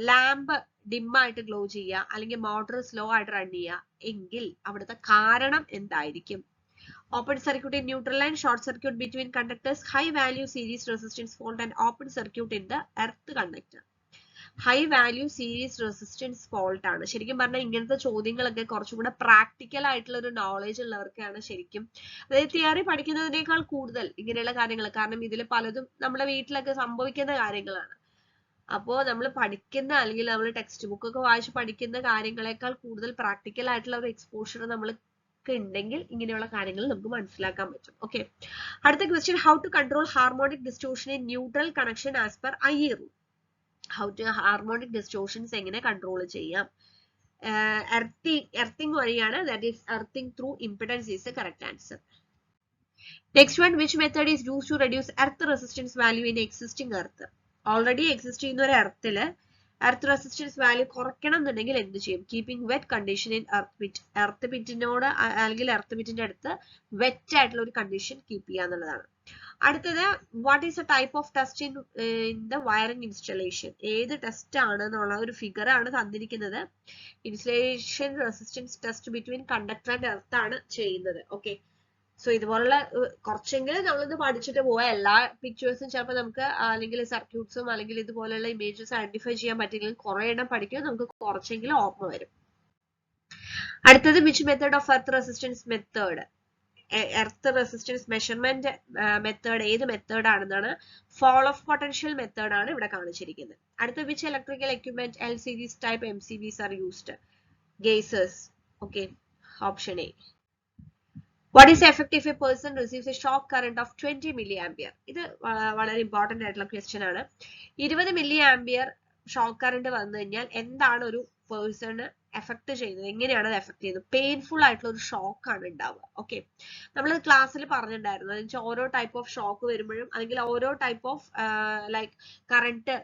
ലാമ്പ് ഡിം ആയിട്ട് ഗ്ലോ ചെയ്യുക അല്ലെങ്കിൽ മോട്ടോർ സ്ലോ ആയിട്ട് റൺ ചെയ്യുക എങ്കിൽ അവിടുത്തെ കാരണം എന്തായിരിക്കും? Open circuit in neutral line, short circuit between conductors, high value series resistance fault and open circuit in the earth conductor. High value series resistance fault ആണ്. ശരിക്കും പറഞ്ഞാൽ ഇങ്ങനത്തെ ചോദ്യങ്ങളൊക്കെ കുറച്ചും കൂടെ പ്രാക്ടിക്കൽ ആയിട്ടുള്ള ഒരു നോളേജ് ഉള്ളവർക്കാണ് ശരിക്കും, അതായത് തിയറി പഠിക്കുന്നതിനേക്കാൾ കൂടുതൽ ഇങ്ങനെയുള്ള കാര്യങ്ങൾ, കാരണം ഇതിൽ പലതും നമ്മുടെ വീട്ടിലൊക്കെ സംഭവിക്കുന്ന കാര്യങ്ങളാണ്. അപ്പോൾ നമ്മൾ പഠിക്കുന്ന അല്ലെങ്കിൽ നമ്മൾ ടെക്സ്റ്റ് ബുക്ക് ഒക്കെ വായിച്ച് പഠിക്കുന്ന കാര്യങ്ങളെക്കാൾ കൂടുതൽ പ്രാക്ടിക്കൽ ആയിട്ടുള്ള ഒരു എക്സ്പോഷർ നമ്മൾക്ക് ഉണ്ടെങ്കിൽ ഇങ്ങനെയുള്ള കാര്യങ്ങൾ നമുക്ക് മനസ്സിലാക്കാൻ പറ്റും. ഓക്കെ, അടുത്ത question, how to control harmonic distortion in neutral connection as per IE rule? How to harmonic distortions എങ്ങനെ കൺട്രോൾ ചെയ്യാം? എർത്തിങ് വഴിയാണ്, that is earthing through impedance is the correct answer. Next one, which method is used to reduce earth resistance value in existing earth? Already exist ചെയ്യുന്ന ഒരു എർത്തില് earth resistance value കുറയ്ക്കണം എന്നുണ്ടെങ്കിൽ എന്ത് ചെയ്യും? Keeping wet condition in earth pit. Earth പിറ്റിനോട് അല്ലെങ്കിൽ earth പിറ്റിന്റെ അടുത്ത് wet ആയിട്ടുള്ള ഒരു കണ്ടീഷൻ കീപ്പ് ചെയ്യുക എന്നുള്ളതാണ്. അടുത്തത്, what is a type of test in the wiring installation? ഏത് ടെസ്റ്റ് ആണ് എന്നുള്ള ഒരു ഫിഗർ ആണ് തന്നിരിക്കുന്നത്. Installation resistance test between conductor and earth ആണ് ചെയ്യുന്നത്. ഓക്കെ, സോ ഇതുപോലുള്ള കുറച്ചെങ്കിലും നമ്മളിത് പഠിച്ചിട്ട് പോവാം. എല്ലാ പിക്ചേഴ്സും ചിലപ്പോൾ നമുക്ക് അല്ലെങ്കിൽ സർക്യൂട്ട്സും അല്ലെങ്കിൽ ഇതുപോലെയുള്ള ഇമേജസ് ഐഡന്റിഫൈ ചെയ്യാൻ പറ്റില്ലെങ്കിൽ കുറെ എണ്ണം പഠിക്കുമ്പോൾ നമുക്ക് കുറച്ചെങ്കിലും ഓർമ്മ വരും. അടുത്തത്, which method of earth resistance method? Earth resistance measurement method ഏത് മെത്തേഡ് ആണെന്നാണ്? ഫോൾ ഓഫ് പൊട്ടൻഷ്യൽ മെത്തേഡ് ആണ് ഇവിടെ കാണിച്ചിരിക്കുന്നത്. അടുത്ത, which electrical equipment LCDs type MCBs are used? Geysers. Okay, option A. What is the effect if a person receives a shock current of 20 milliampere? ഇത് വളരെ important ആയിട്ടുള്ള question ആണ്. 20 milliampere shock current വന്നു കഴിഞ്ഞാൽ എന്താണ് ഒരു പേഴ്സണ് എഫക്ട് ചെയ്യുന്നത്? എങ്ങനെയാണ് അത് എഫക്ട് ചെയ്യുന്നത്? പെയിൻഫുൾ ആയിട്ടുള്ള ഒരു ഷോക്ക് ആണ് ഉണ്ടാവുക. ഓക്കെ, നമ്മൾ ക്ലാസ്സിൽ പറഞ്ഞിട്ടുണ്ടായിരുന്നു, എന്ന് വെച്ചാൽ ഓരോ ടൈപ്പ് ഓഫ് ഷോക്ക് വരുമ്പോഴും അല്ലെങ്കിൽ ഓരോ ടൈപ്പ് ഓഫ് ലൈക്ക് കറന്റ്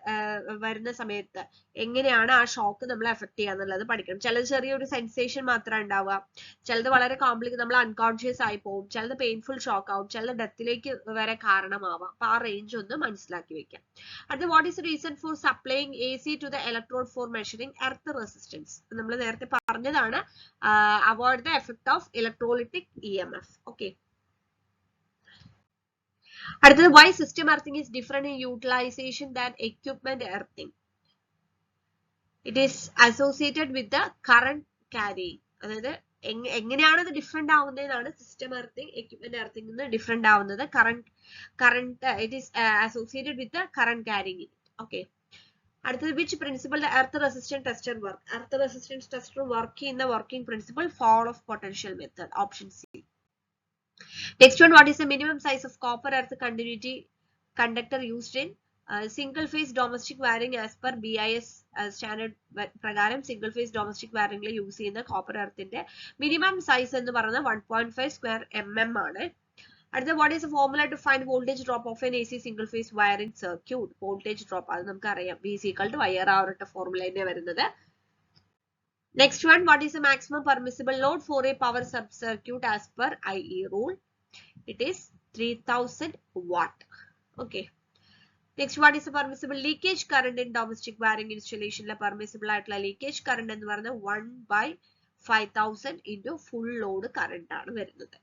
വരുന്ന സമയത്ത് എങ്ങനെയാണ് ആ ഷോക്ക് നമ്മളെ എഫക്ട് ചെയ്യുക എന്നുള്ളത് പഠിക്കണം. ചിലത് ചെറിയൊരു സെൻസേഷൻ മാത്രമേ ഉണ്ടാവുക, ചിലത് വളരെ കോംപ്ലിക്കേറ്റ്, നമ്മൾ അൺകോൺഷ്യസ് ആയി പോകും, ചിലത് പെയിൻഫുൾ ഷോക്ക് ആവും, ചിലത് ഡെത്തിലേക്ക് വരെ കാരണമാവാം. അപ്പൊ ആ റേഞ്ച് ഒന്ന് മനസ്സിലാക്കി വെക്കാം. അടുത്ത, what is the reason for supplying AC to the electrode for measuring earth resistance? നമ്മൾ നമ്മൾ നേരത്തെ പറഞ്ഞതാണ് avoid the effect of electrolytic EMF. Okay, അടുത്തത് why system earthing is different in utilization than equipment earthing. It is associated with the current carrying. അതായത് എങ്ങനെയാണ് ഇത് different ആവുന്നതെന്നാണ് system earthing equipment earthing നിന്ന് ഡിഫറെന്റ് ആവുന്നത്. Current it is associated with current carrying. Okay, അടുത്തത് which principle the earth resistant tester work. Earth resistance tester work ചെയ്യുന്ന working principle fall of potential method, option C. Next one, what is the minimum size of copper earth continuity conductor used in single phase domestic wiring as per BIS standard പ്രകാരം single phase domestic വയറിംഗിൽ use ചെയ്യുന്ന copper എർത്തിന്റെ minimum size എന്ന് പറയുന്നത് 1.5 square mm ആണ്. അടുത്ത what is the formula to find voltage drop of an AC single phase wiring circuit. Voltage drop അത് നമുക്ക് അറിയാം, V is equal to IR അവരുടെ formula തന്നെ വരുന്നത്. Next one, what is the maximum permissible load for a power sub circuit as per IE rule. It is 3000 watt. Okay, next, what is the permissible leakage current in domestic wiring installation. La permissible aayittulla leakage current ennu parayna 1/5000 into full load current aanu varunathu.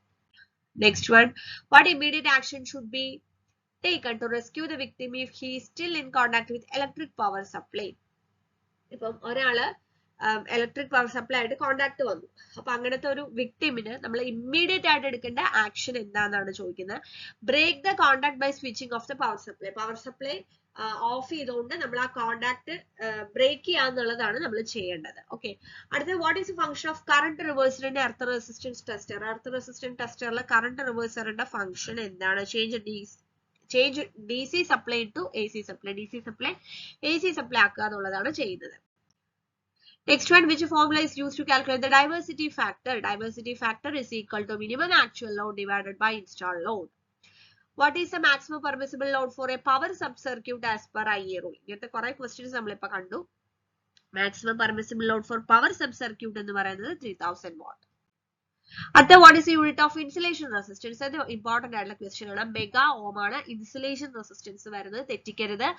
Next one, what immediate action should be taken to rescue the victim if he is still in contact with electric power supply. Ippom oralu electric power supply ആയിട്ട് contact വന്നു. അപ്പൊ അങ്ങനത്തെ ഒരു വിക്ടിമിന് നമ്മൾ immediate ആയിട്ട് എടുക്കേണ്ട action എന്താണെന്നാണ് ചോദിക്കുന്നത്. Break the contact by switching off the power supply. Power supply off ചെയ്തുകൊണ്ട് നമ്മൾ ആ കോണ്ടാക്ട് ബ്രേക്ക് ചെയ്യാന്നുള്ളതാണ് നമ്മൾ ചെയ്യേണ്ടത്. ഓക്കെ, അടുത്ത what is function of current റിവേഴ്സറിന്റെ earth resistance tester. Earth resistance ടെസ്റ്ററിലെ കറന്റ് റിവേഴ്സറിന്റെ ഫംഗ്ഷൻ എന്താണ്? Change DC supply to AC supply. DC supply AC supply ആക്കുക എന്നുള്ളതാണ് ചെയ്യുന്നത്. Next one, which formula is used to calculate the diversity factor? Diversity factor is equal to minimum actual load divided by installed load. What is the maximum permissible load for a power sub circuit as per IE rule? ഇങ്ങനത്തെ കുറെ questions നമ്മളിപ്പോ കണ്ടു. Maximum permissible load for power sub circuit എന്ന് പറയുന്നത് 3000 watt. അടുത്ത what is the unit of insulation resistance? അത് important ആയിട്ടുള്ള question ആണ്. മെഗാ ഓം ആണ് ഇൻസുലേഷൻ റെസിസ്റ്റൻസ് വരുന്നത്, തെറ്റിക്കരുത്.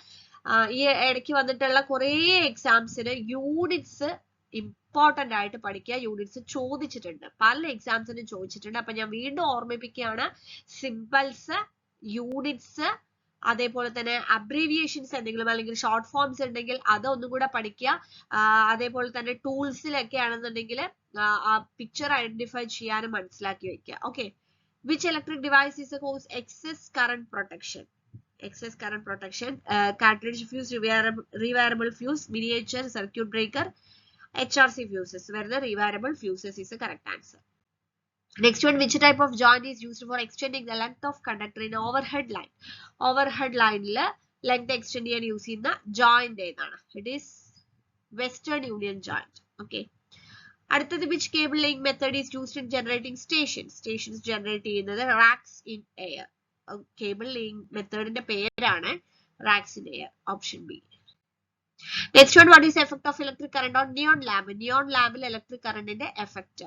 ഈ ഇടയ്ക്ക് വന്നിട്ടുള്ള കുറെ എക്സാംസിന് യൂണിറ്റ്സ് ഇമ്പോർട്ടന്റ് ആയിട്ട് പഠിക്കുക. യൂണിറ്റ്സ് ചോദിച്ചിട്ടുണ്ട്, പല എക്സാംസിനും ചോദിച്ചിട്ടുണ്ട്. അപ്പൊ ഞാൻ വീണ്ടും ഓർമ്മിപ്പിക്കുകയാണ്, സിമ്പിൾസ്, യൂണിറ്റ്സ്, അതേപോലെ തന്നെ അബ്രീവിയേഷൻസ് എന്തെങ്കിലും അല്ലെങ്കിൽ ഷോർട്ട് ഫോംസ് ഉണ്ടെങ്കിൽ അതൊന്നും കൂടെ പഠിക്കുക. അതേപോലെ തന്നെ ടൂൾസിലൊക്കെ ആണെന്നുണ്ടെങ്കിൽ ആ പിക്ചർ ഐഡന്റിഫൈ ചെയ്യാനും മനസ്സിലാക്കി വെക്കുക. Okay, which electric device is cause excess current protection? Excess current protection, cartridge fuse, rewirable fuse, miniature circuit breaker, HRC fuses. Where the rewirable fuses is the correct answer. Next one, which type of joint is used for extending the length of conductor in overhead line? Overhead line la length extend cheyan use cheyyunna joint edana? It is Western Union joint. Okay. അടുത്തത് which cable laying method is used in generating stations? Stations generate ചെയ്യുന്നത് racks in air. Cable laying method ന്റെ പേരാണ് racks in air. Option B. Next one, what is the effect of electric current on neon lamp? Neon lamp il electric current ന്റെ effect,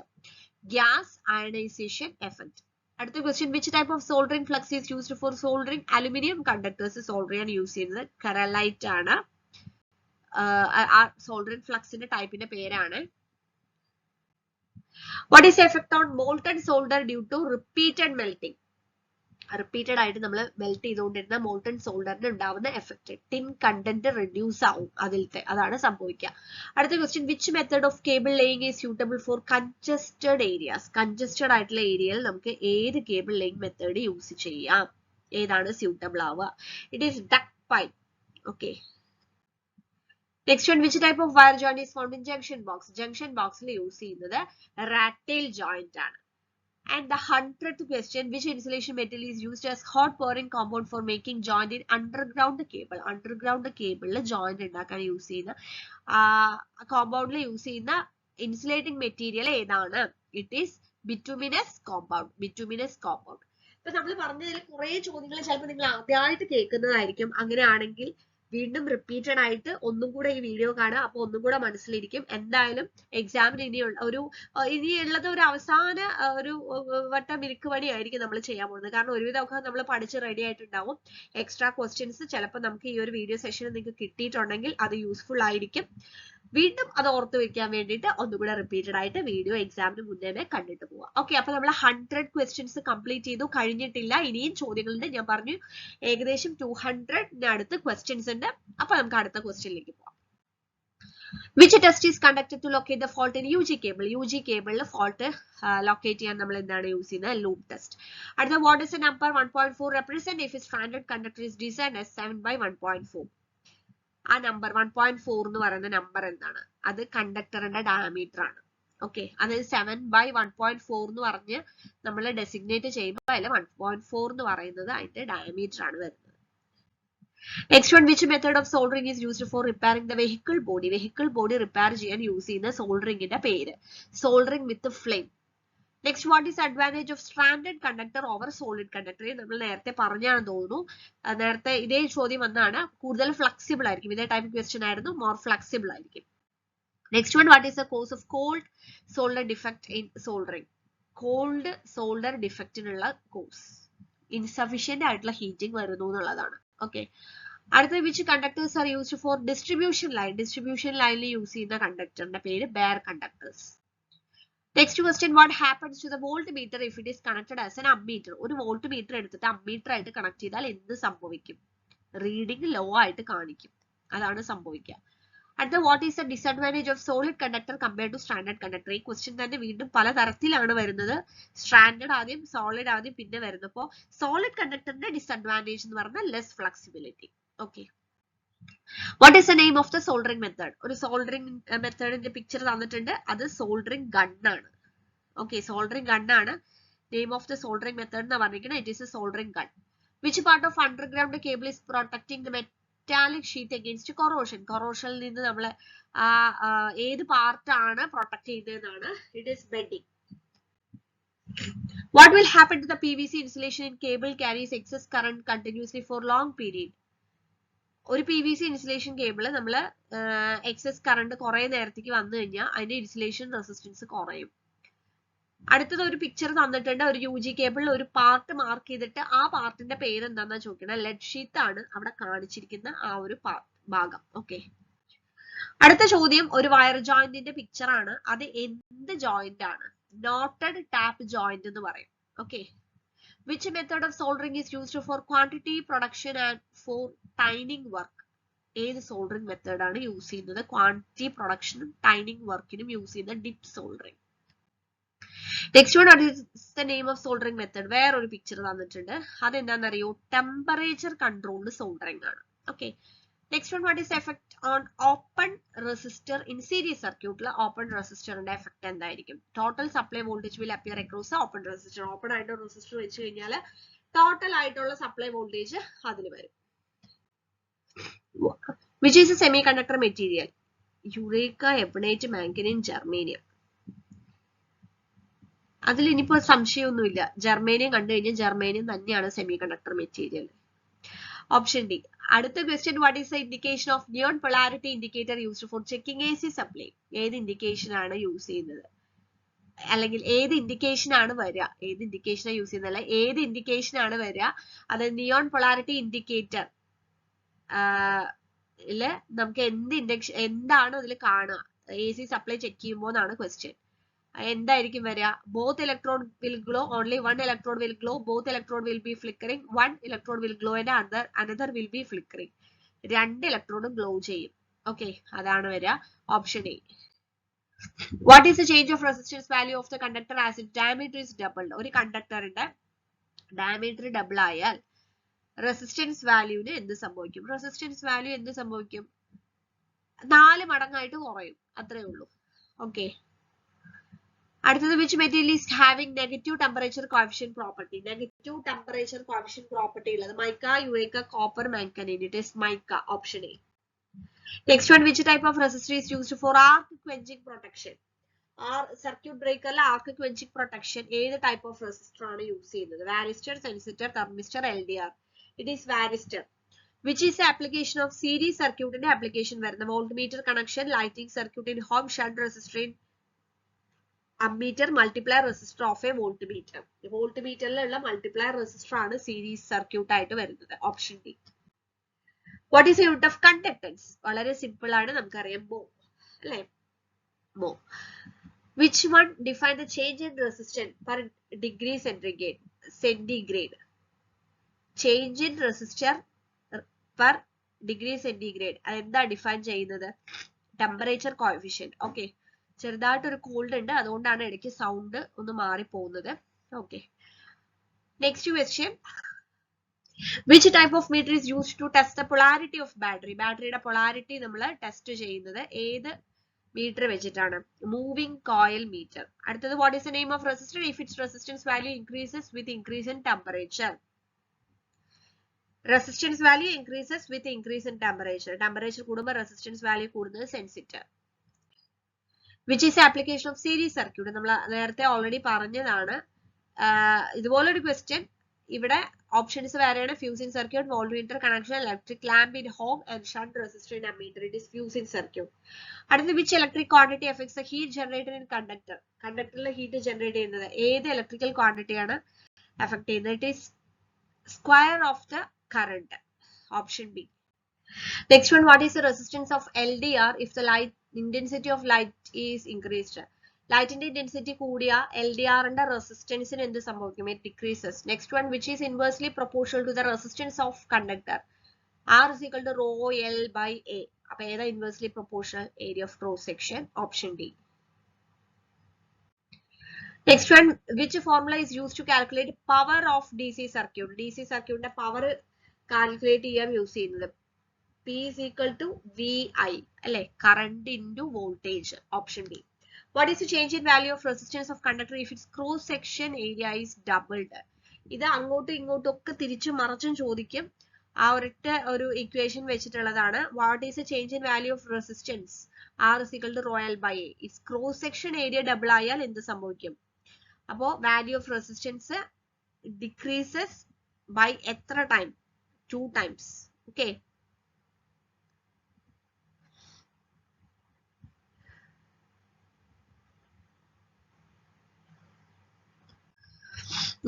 gas ionization effect. അടുത്ത question, which type of soldering flux is used for soldering aluminum conductors? Solder ചെയ്യാൻ use ചെയ്യുന്നത് കരലൈറ്റ് ആണ്. ആ soldering flux ന്റെ ടൈപ്പിന്റെ പേരാണ്. What is the effect on molten solder due to repeated melting? Repeated ആയിട്ട് നമ്മൾ melt ചെയ്തുകൊണ്ടിരുന്ന മോൾട്ടൺ സോൾഡറിന് ഉണ്ടാവുന്ന എഫക്ട്, ടിൻ കണ്ടന്റ് റെഡ്യൂസ് ആവും, അതാണ് സംഭവിക്കുക. അടുത്ത question, which method of cable laying is suitable for congested areas? Congested ആയിട്ടുള്ള ഏരിയയിൽ നമുക്ക് ഏത് കേബിൾ ലേയിങ് മെത്തേഡ് യൂസ് ചെയ്യാം? ഏതാണ് സ്യൂട്ടബിൾ ആവുക? It is duct pipe. Okay, next one, which type of wire joint is found in junction box? Junction ബോക്സിൽ use ചെയ്യുന്നത് റാറ്റെയിൽ joint ആണ്. And the 100th question, which insulation metal is used as hot pouring compound for making joint in underground cable? Underground cable joint ഉണ്ടാക്കാൻ use ചെയ്യുന്ന കോമ്പൗണ്ടിൽ use ചെയ്യുന്ന insulating material ഏതാണ്? It is bituminous compound. Bituminous compound. ഇപ്പൊ നമ്മൾ പറഞ്ഞതിൽ കുറെ ചോദ്യങ്ങൾ ചിലപ്പോൾ നിങ്ങൾ ആദ്യമായിട്ട് കേൾക്കുന്നതായിരിക്കും. അങ്ങനെയാണെങ്കിൽ വീണ്ടും റിപ്പീറ്റഡ് ആയിട്ട് ഒന്നും കൂടെ ഈ വീഡിയോ കാണുക, അപ്പൊ ഒന്നും കൂടെ മനസ്സിലിരിക്കും. എന്തായാലും എക്സാമിന് ഇനിയുള്ളത് ഒരു അവസാന ഒരു വട്ടം മിനുക്ക് പണിയായിരിക്കും നമ്മൾ ചെയ്യാൻ പോകുന്നത്. കാരണം ഒരുവിധമൊക്കെ നമ്മൾ പഠിച്ച് റെഡി ആയിട്ടുണ്ടാവും. എക്സ്ട്രാ ക്വസ്റ്റ്യൻസ് ചിലപ്പോൾ നമുക്ക് ഈ ഒരു വീഡിയോ സെഷനിൽ നിങ്ങൾക്ക് കിട്ടിയിട്ടുണ്ടെങ്കിൽ അത് യൂസ്ഫുൾ ആയിരിക്കും. വീണ്ടും അത് ഓർത്ത് വെക്കാൻ വേണ്ടിയിട്ട് ഒന്നുകൂടെ റിപ്പീറ്റഡ് ആയിട്ട് വീഡിയോ എക്സാമിന് മുന്നേ കണ്ടിട്ട് പോവാം. ഓക്കെ, അപ്പൊ നമ്മൾ 100 ക്വസ്റ്റ്യൻസ് കംപ്ലീറ്റ് ചെയ്തു, കഴിഞ്ഞിട്ടില്ല, ഇനിയും ചോദ്യങ്ങളുണ്ട്. ഞാൻ പറഞ്ഞു ഏകദേശം 200 അടുത്ത് ക്വസ്റ്റ്യൻസ് ഉണ്ട്. അപ്പൊ നമുക്ക് അടുത്ത ക്വസ്റ്റ്യനിലേക്ക് പോവാം. Which test is conducted to locate the fault in UG cable? UG cable fault locate ചെയ്യാൻ നമ്മൾ എന്താണ് യൂസ് ചെയ്യുന്നത്? Loop test. അടുത്ത, what is the number 1.4 represent if a stranded conductor is designed as 7/1.4? ആ നമ്പർ 1.4 എന്ന് പറയുന്ന number എന്താണ്? അത് കണ്ടക്ടറിന്റെ ഡയമീറ്റർ ആണ്. ഓക്കെ, അതായത് 7/1.4 എന്ന് പറഞ്ഞ് നമ്മൾ ഡെസിഗ്നേറ്റ് ചെയ്യുമ്പോൾ അതിൽ 1.4 എന്ന് പറയുന്നത് അതിന്റെ ഡയമീറ്റർ ആണ് വരുന്നത്. Next one, which method of soldering is used for repairing the vehicle body? Vehicle body repair ചെയ്യാൻ യൂസ് ചെയ്യുന്ന സോൾഡറിംഗിന്റെ പേര് soldering with flame. Next, what is advantage of stranded conductor over solid conductor? നമ്മൾ നേരത്തെ പറഞ്ഞാണെന്ന് തോന്നുന്നു. നേരത്തെ ഇതേ ചോദ്യം വന്നാണ്. കൂടുതൽ ഫ്ലെക്സിബിൾ ആയിരിക്കും. ഇതേ ടൈപ്പ് ക്വസ്റ്റ്യൻ ആയിരുന്നു. മോർ ഫ്ലെക്സിബിൾ ആയിരിക്കും. Next one, what is the cause of cold solder defect in soldering? Cold solder ഡിഫക്റ്റിനുള്ള കോസ് ഇൻസഫിഷ്യന്റ് ആയിട്ടുള്ള ഹീറ്റിംഗ് വരുന്നു എന്നുള്ളതാണ്. ഓക്കെ, അടുത്ത, which conductors are used for distribution line? Distribution ലൈനിൽ യൂസ് ചെയ്യുന്ന കണ്ടക്ടറിന്റെ പേര് bare conductors. Next question, what happens to the volt meter if it is connected as an ammeter? ഒരു വോൾട്ട് മീറ്റർ എടുത്തിട്ട് അമ്മീറ്റർ ആയിട്ട് കണക്ട് ചെയ്താൽ എന്ത് സംഭവിക്കും? റീഡിംഗ് ലോ ആയിട്ട് കാണിക്കും. അതാണ് സംഭവിക്കുക. അടുത്ത, what is the disadvantage of solid conductor compared to standard conductor? ഈ ക്വസ്റ്റ്യൻ തന്നെ വീണ്ടും പല തരത്തിലാണ് വരുന്നത്. സ്റ്റാൻഡേർഡ് ആദ്യം, സോളിഡ് ആദ്യം, പിന്നെ വരുന്നപ്പോ സോളിഡ് കണ്ടക്ടറിന്റെ ഡിസഡ്വാൻറ്റേജ് എന്ന് പറഞ്ഞാൽ less flexibility. Okay, what is the name of the soldering method? ഒരു സോൾഡറിംഗ് മെത്തേഡിന്റെ പിക്ചർ തന്നിട്ടുണ്ട്. അത് സോൾഡറിംഗ് ഗൺ ആണ്. ഓക്കെ, സോൾഡറിംഗ് ഗൺ ആണ്. Name of the soldering method എന്ന് പറഞ്ഞിരിക്കുന്നത് it is a soldering gun. Which part of underground cable is protecting the metallic sheet against corrosion? കൊറോഷനിൽ നിന്ന് നമ്മൾ ഏത് പാർട്ടാണ് പ്രൊട്ടക്ട് ചെയ്യുന്നതെന്നാണ്. It is bending. What will happen to the PVC insulation in cable carries excess current continuously for long period? ഒരു PVC insulation cable നമ്മൾ excess current കുറെ നേരത്തേക്ക് വന്നു കഴിഞ്ഞാൽ അതിന്റെ ഇൻസുലേഷൻ റെസിസ്റ്റൻസ് കുറയും. അടുത്തത് ഒരു പിക്ചർ തന്നിട്ടുണ്ട്. ഒരു UG കേബിളിൽ ഒരു പാർട്ട് മാർക്ക് ചെയ്തിട്ട് ആ പാർട്ടിന്റെ പേര് എന്താണെന്നാ ചോദിക്കുന്നത്. ലെഡ് ഷീറ്റ് ആണ് അവിടെ കാണിച്ചിരിക്കുന്ന ആ ഒരു ഭാഗം. ഓക്കെ, അടുത്ത ചോദ്യം ഒരു വയർ ജോയിന്റിന്റെ പിക്ചർ ആണ്. അത് എന്ത് ജോയിന്റ് ആണ്? നോട്ടഡ് ടാപ്പ് ജോയിന്റ് എന്ന് പറയും. Okay, which method of soldering is used for quantity production and for tining work? ഏത് സോൾഡറിംഗ് മെത്തേഡ് ആണ് യൂസ് ചെയ്യുന്നത്? ക്വാണ്ടിറ്റി പ്രൊഡക്ഷനും ടൈനിങ് വർക്കിനും യൂസ് ചെയ്യുന്ന dip soldering. Next one, what is the name of soldering method? വേറൊരു picture തന്നിട്ടുണ്ട്. അതെന്താണെന്നറിയോ? Temperature controlled soldering ആണ്. Okay, next one, what is effect on open resistor in series സർക്യൂട്ടിൽ? Open റെസിസ്റ്ററിന്റെ effect എന്തായിരിക്കും? Total supply voltage will appear across open resistor. Open ആയിട്ട് resistor വെച്ച് കഴിഞ്ഞാൽ total ആയിട്ടുള്ള സപ്ലൈ വോൾട്ടേജ് അതിൽ വരും. Which is a semi conductor material? Eureka, ebonite, manganin, germanium. അതിൽ ഇനിയിപ്പോ സംശയമൊന്നുമില്ല. ജർമേനിയം കണ്ടു കഴിഞ്ഞാൽ ജർമേനിയം തന്നെയാണ് semi conductor material. Option D. അടുത്ത question, what is the indication of neon polarity indicator used for checking AC supply? ഏത് indication ആണ് use ചെയ്യുന്നത്? അല്ലെങ്കിൽ ഏത് ഇൻഡിക്കേഷൻ ആണ് വരിക? ഏത് ഇൻഡിക്കേഷൻ യൂസ് ചെയ്യുന്നതല്ല, ഏത് ഇൻഡിക്കേഷൻ ആണ് വരിക? അത് നിയോൺ പൊളാരിറ്റി ഇൻഡിക്കേറ്റർ നമുക്ക് എന്താണ് അതിൽ കാണുക? AC സപ്ലൈ ചെക്ക് ചെയ്യുമ്പോൾ എന്നാണ് ക്വസ്റ്റ്യൻ. എന്തായിരിക്കും വരിക? Both electrode will glow, only one electrode will glow, both electrode will be flickering, one electrode will glow and another will be flickering. രണ്ട് ഇലക്ട്രോഡും ഗ്ലോ ചെയ്യും. ഓക്കെ, അതാണ് വരിക. Option A. What is the change of resistance value of the conductor as it diameter is doubled? ഒരു കണ്ടക്ടറിന്റെ diameter double ആയാൽ resistance വാല്യൂവിന് എന്ത് സംഭവിക്കും? Resistance value എന്ത് സംഭവിക്കും? 4 മടങ്ങായിട്ട് കുറയും. അത്രേ ഉള്ളൂ. ഓക്കെ, അടുത്തത്, which material is having negative temperature coefficient property? Negative temperature coefficient property ഉള്ളത് mica, eureka, copper, manganin. It is mica. Option A. Next one, which type of resistor is used for arc quenching protection? Circuit ബ്രേക്കറിലെ arc quenching protection ഏത് type of resistor ആണ് use ചെയ്യുന്നത്? Varistor, sensistor, thermistor, LDR. It is varistor. Which is the application of series circuit in application വരുന്ന voltmeter connection, lighting circuit in home, shunt resistor in ammeter, multiplier resistor of a voltmeter. വോൾട്ട്മീറ്ററിലുള്ള multiplier resistor ആണ് series circuit ആയിട്ട് വരുന്നത്. Option D. What is the unit of conductance? വളരെ simple ആണ്, നമുക്കറിയാം. അല്ലേ? Mho. Which one define the change in resistance per degree centigrade? Change in resistor per degree centigrade. അതെന്താ define ചെയ്യുന്നത്? Temperature coefficient. Okay, ചെറുതായിട്ടൊരു cold ഉണ്ട്, അതുകൊണ്ടാണ് ഇടയ്ക്ക് സൗണ്ട് ഒന്ന് മാറിപ്പോകുന്നത്. Okay, next question. Which type of meter is used to test the polarity of battery? ബാറ്ററിയുടെ polarity നമ്മൾ ടെസ്റ്റ് ചെയ്യുന്നത് ഏത് മീറ്റർ വെച്ചിട്ടാണ്? Moving coil meter. അടുത്തത്, what is the name of resistor if its resistance value increases with increase in temperature? Resistance value increases with increase in temperature. Temperature കൂടുമ്പോൾ resistance value കൂടുന്നത് സെൻസിറ്റർ. Which is the application of series circuit? നമ്മൾ നേരത്തെ already പറഞ്ഞതാണ്. ഇതുപോലൊരു question ഇവിടെ options വേറെയാണ്. Fusing circuit, voltmeter connection, electric lamp in home and shunt resistor in ammeter. It is fusing circuit. അടുത്ത, which electric quantity effects the heat generated in conductor? കണ്ടക്ടറിൽ heat generate ചെയ്യുന്നത് ഏത് electrical ക്വാണ്ടിറ്റിയാണ് effect ചെയ്യുന്നത്? It is square of the current. Option B. Next one, what is the resistance of LDR if the light intensity of light is increased? Light intensity കൂടിയ LDR ന്റെ resistance ന് എന്ത് സംഭവിക്കും? It decreases. Next one, which is inversely proportional to the resistance of conductor? R is equal to rho L by A. അപ്പോൾ ഏതാ inversely proportional? Area of cross section. Option D. Next one, which formula is used to calculate power of DC circuit? DC circuit ന്റെ power calculate ചെയ്യാൻ use ചെയ്യുന്നത് P is equal to VI, അല്ലെ? Current into voltage. Option D. What is the change in value of resistance of conductor if its cross section area is doubled? ഇത് അങ്ങോട്ടും ഇങ്ങോട്ടും ഒക്കെ തിരിച്ചും മറിച്ചും ചോദിക്കും. ആ ഒരൊറ്റ ഒരു ഇക്വേഷൻ വെച്ചിട്ടുള്ളതാണ്. What is the change in value of resistance? R is equal to rho L by A. Its cross section area double ആയാൽ എന്ത് സംഭവിക്കും? അപ്പോൾ value of resistance decreases by എത്ര time? 2 times. Okay.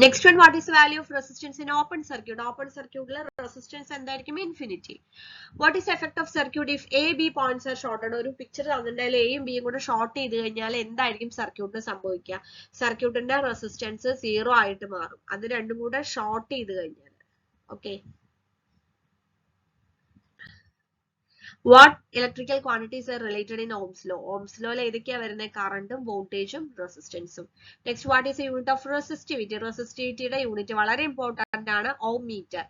Next one, what is the value of resistance in open circuit? Open circuit resistance എന്തായിരിക്കും? Infinity. What is the effect of circuit if A, B points are shorted? ഒരു picture തന്നിട്ടുണ്ടെങ്കിൽ എയും ബിയും കൂടെ short ചെയ്ത് കഴിഞ്ഞാൽ എന്തായിരിക്കും സർക്യൂട്ടിന് സംഭവിക്കുക? സർക്യൂട്ടിന്റെ റെസിസ്റ്റൻസ് 0 ആയിട്ട് മാറും. അത് രണ്ടും കൂടെ ഷോർട്ട് ചെയ്ത് കഴിഞ്ഞാൽ. Okay. What electrical quantities are related in Ohm's law? Ohm's law ഏതൊക്കെയാ വരുന്നത്? കറണ്ടും വോൾട്ടേജും റെസിസ്റ്റൻസും. Next, what is the unit of resistivity? റെസിസ്റ്റിവിറ്റിയുടെ യൂണിറ്റ് വളരെ ഇമ്പോർട്ടന്റ് ആണ്, ohm meter.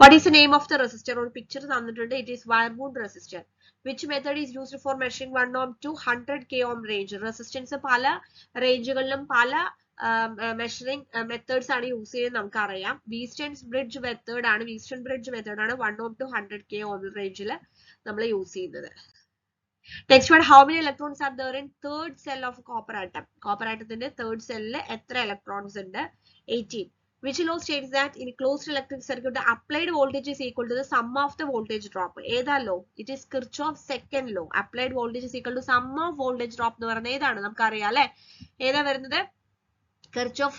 What is the name of the resistor? ഒരു പിക്ചർ തന്നിട്ടുണ്ട്. It is wire bond resistor. Which method is used for measuring 1 ohm to 100 k ohm range? Resistance പല റേഞ്ചുകളിലും പല measuring methods ആണ് use ചെയ്യുന്നത് നമുക്കറിയാം. Wheatstone's bridge method ആണ്. Wheatstone bridge method ആണ് 1 ohm to 100 k ohm റേഞ്ചിൽ നമ്മൾ യൂസ് ചെയ്യുന്നത്. Next one, how many electrons are there in third shell of copper atom? Copper ആറ്റത്തിന്റെ തേർഡ് സെല്ലിൽ എത്ര ഇലക്ട്രോൺസ് ഉണ്ട്? 18. Which law states that in closed electric circuit the applied voltage is equal to the sum of the voltage drop? ഏതാ law? It is Kirchhoff's second law. Applied voltage is equal to sum of voltage drop എന്ന് പറയുന്നത് ഏതാണ്? നമുക്കറിയാം അല്ലെ? ഏതാ വരുന്നത്? Kirchhoff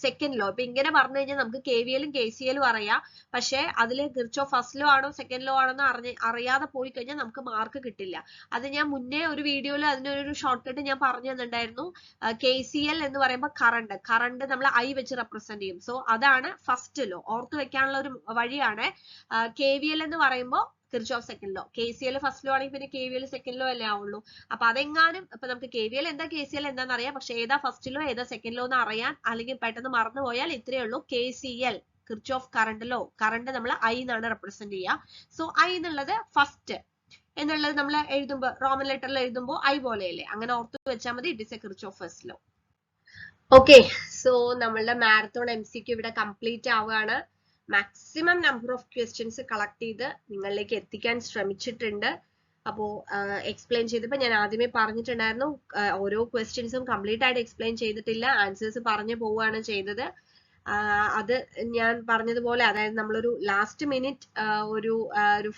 second law. ഇപ്പൊ ഇങ്ങനെ പറഞ്ഞു കഴിഞ്ഞാൽ നമുക്ക് KVL ഉം KCL ഉം അറിയാം. പക്ഷെ അതില് Kirchhoff ഫസ്റ്റ് ലോ ആണോ സെക്കൻഡ് ലോ ആണോ അറിയാതെ പോയി കഴിഞ്ഞാൽ നമുക്ക് മാർക്ക് കിട്ടില്ല. അത് ഞാൻ മുന്നേ ഒരു വീഡിയോയിൽ അതിനൊരു ഷോർട്ട് കട്ട് ഞാൻ പറഞ്ഞു തന്നിട്ടുണ്ടായിരുന്നു. KCL എന്ന് പറയുമ്പോൾ കറണ്ട് നമ്മൾ I വെച്ച് റെപ്രസെന്റ് ചെയ്യും. സോ അതാണ് ഫസ്റ്റ് ലോ. ഓർത്ത് വെക്കാനുള്ള ഒരു വഴിയാണ്. KVL എന്ന് പറയുമ്പോൾ Kirchhoff second law. KCL first law ആണെങ്കിൽ പിന്നെ KVL സെക്കൻഡ് ലോ അല്ലേ ആവുള്ളൂ. അപ്പൊ അതെങ്ങാനും ഇപ്പൊ നമുക്ക് KVL എന്താ KCL എന്താണെന്ന് അറിയാം. പക്ഷെ ഏതാ ഫസ്റ്റ് ലോ ഏതാ സെക്കൻഡ് ലോ എന്ന് അറിയാൻ അല്ലെങ്കിൽ പെട്ടെന്ന് മറന്നുപോയാൽ ഇത്രയേ ഉള്ളൂ. KCL Kirchhoff current law. Current നമ്മൾ I എന്നാണ് റെപ്രസെന്റ് ചെയ്യുക. സോ I എന്നുള്ളത് ഫസ്റ്റ് എന്നുള്ളത് നമ്മൾ എഴുതുമ്പോൾ റോമൻ ലെറ്ററിൽ എഴുതുമ്പോൾ I പോലെയല്ലേ, അങ്ങനെ ഓർത്ത് വെച്ചാൽ മതി. It is A Kirchhoff first law. Okay, so നമ്മളുടെ മാരത്തോൺ MCQ ഇവിടെ കംപ്ലീറ്റ് ആവുകയാണ്. Maximum number of questions collect ചെയ്ത് നിങ്ങളിലേക്ക് എത്തിക്കാൻ ശ്രമിച്ചിട്ടുണ്ട്. അപ്പോൾ എക്സ്പ്ലെയിൻ ചെയ്തപ്പോൾ ഞാൻ ആദ്യമേ പറഞ്ഞിട്ടുണ്ടായിരുന്നു, ഓരോ ക്വസ്റ്റ്യൻസും കംപ്ലീറ്റ് ആയിട്ട് എക്സ്പ്ലെയിൻ ചെയ്തിട്ടില്ല, ആൻസേഴ്സ് പറഞ്ഞു പോവുകയാണ് ചെയ്തത്. അത് ഞാൻ പറഞ്ഞതുപോലെ, അതായത് നമ്മളൊരു ലാസ്റ്റ് മിനിറ്റ് ഒരു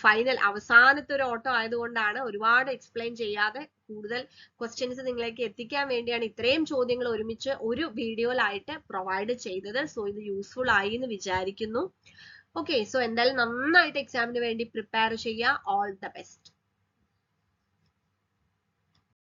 ഫൈനൽ അവസാനത്തെ ഒരു ഓട്ടം ആയതുകൊണ്ടാണ് ഒരുപാട് എക്സ്പ്ലെയിൻ ചെയ്യാതെ കൂടുതൽ ക്വസ്റ്റ്യൻസ് നിങ്ങളിലേക്ക് എത്തിക്കാൻ വേണ്ടിയാണ് ഇത്രയും ചോദ്യങ്ങൾ ഒരുമിച്ച് ഒരു വീഡിയോയിലായിട്ട് പ്രൊവൈഡ് ചെയ്തത്. സോ ഇത് യൂസ്ഫുൾ ആയി എന്ന് വിചാരിക്കുന്നു. ഓക്കെ, സോ എന്തായാലും നന്നായിട്ട് എക്സാമിന് വേണ്ടി പ്രിപ്പയർ ചെയ്യുക. All the best.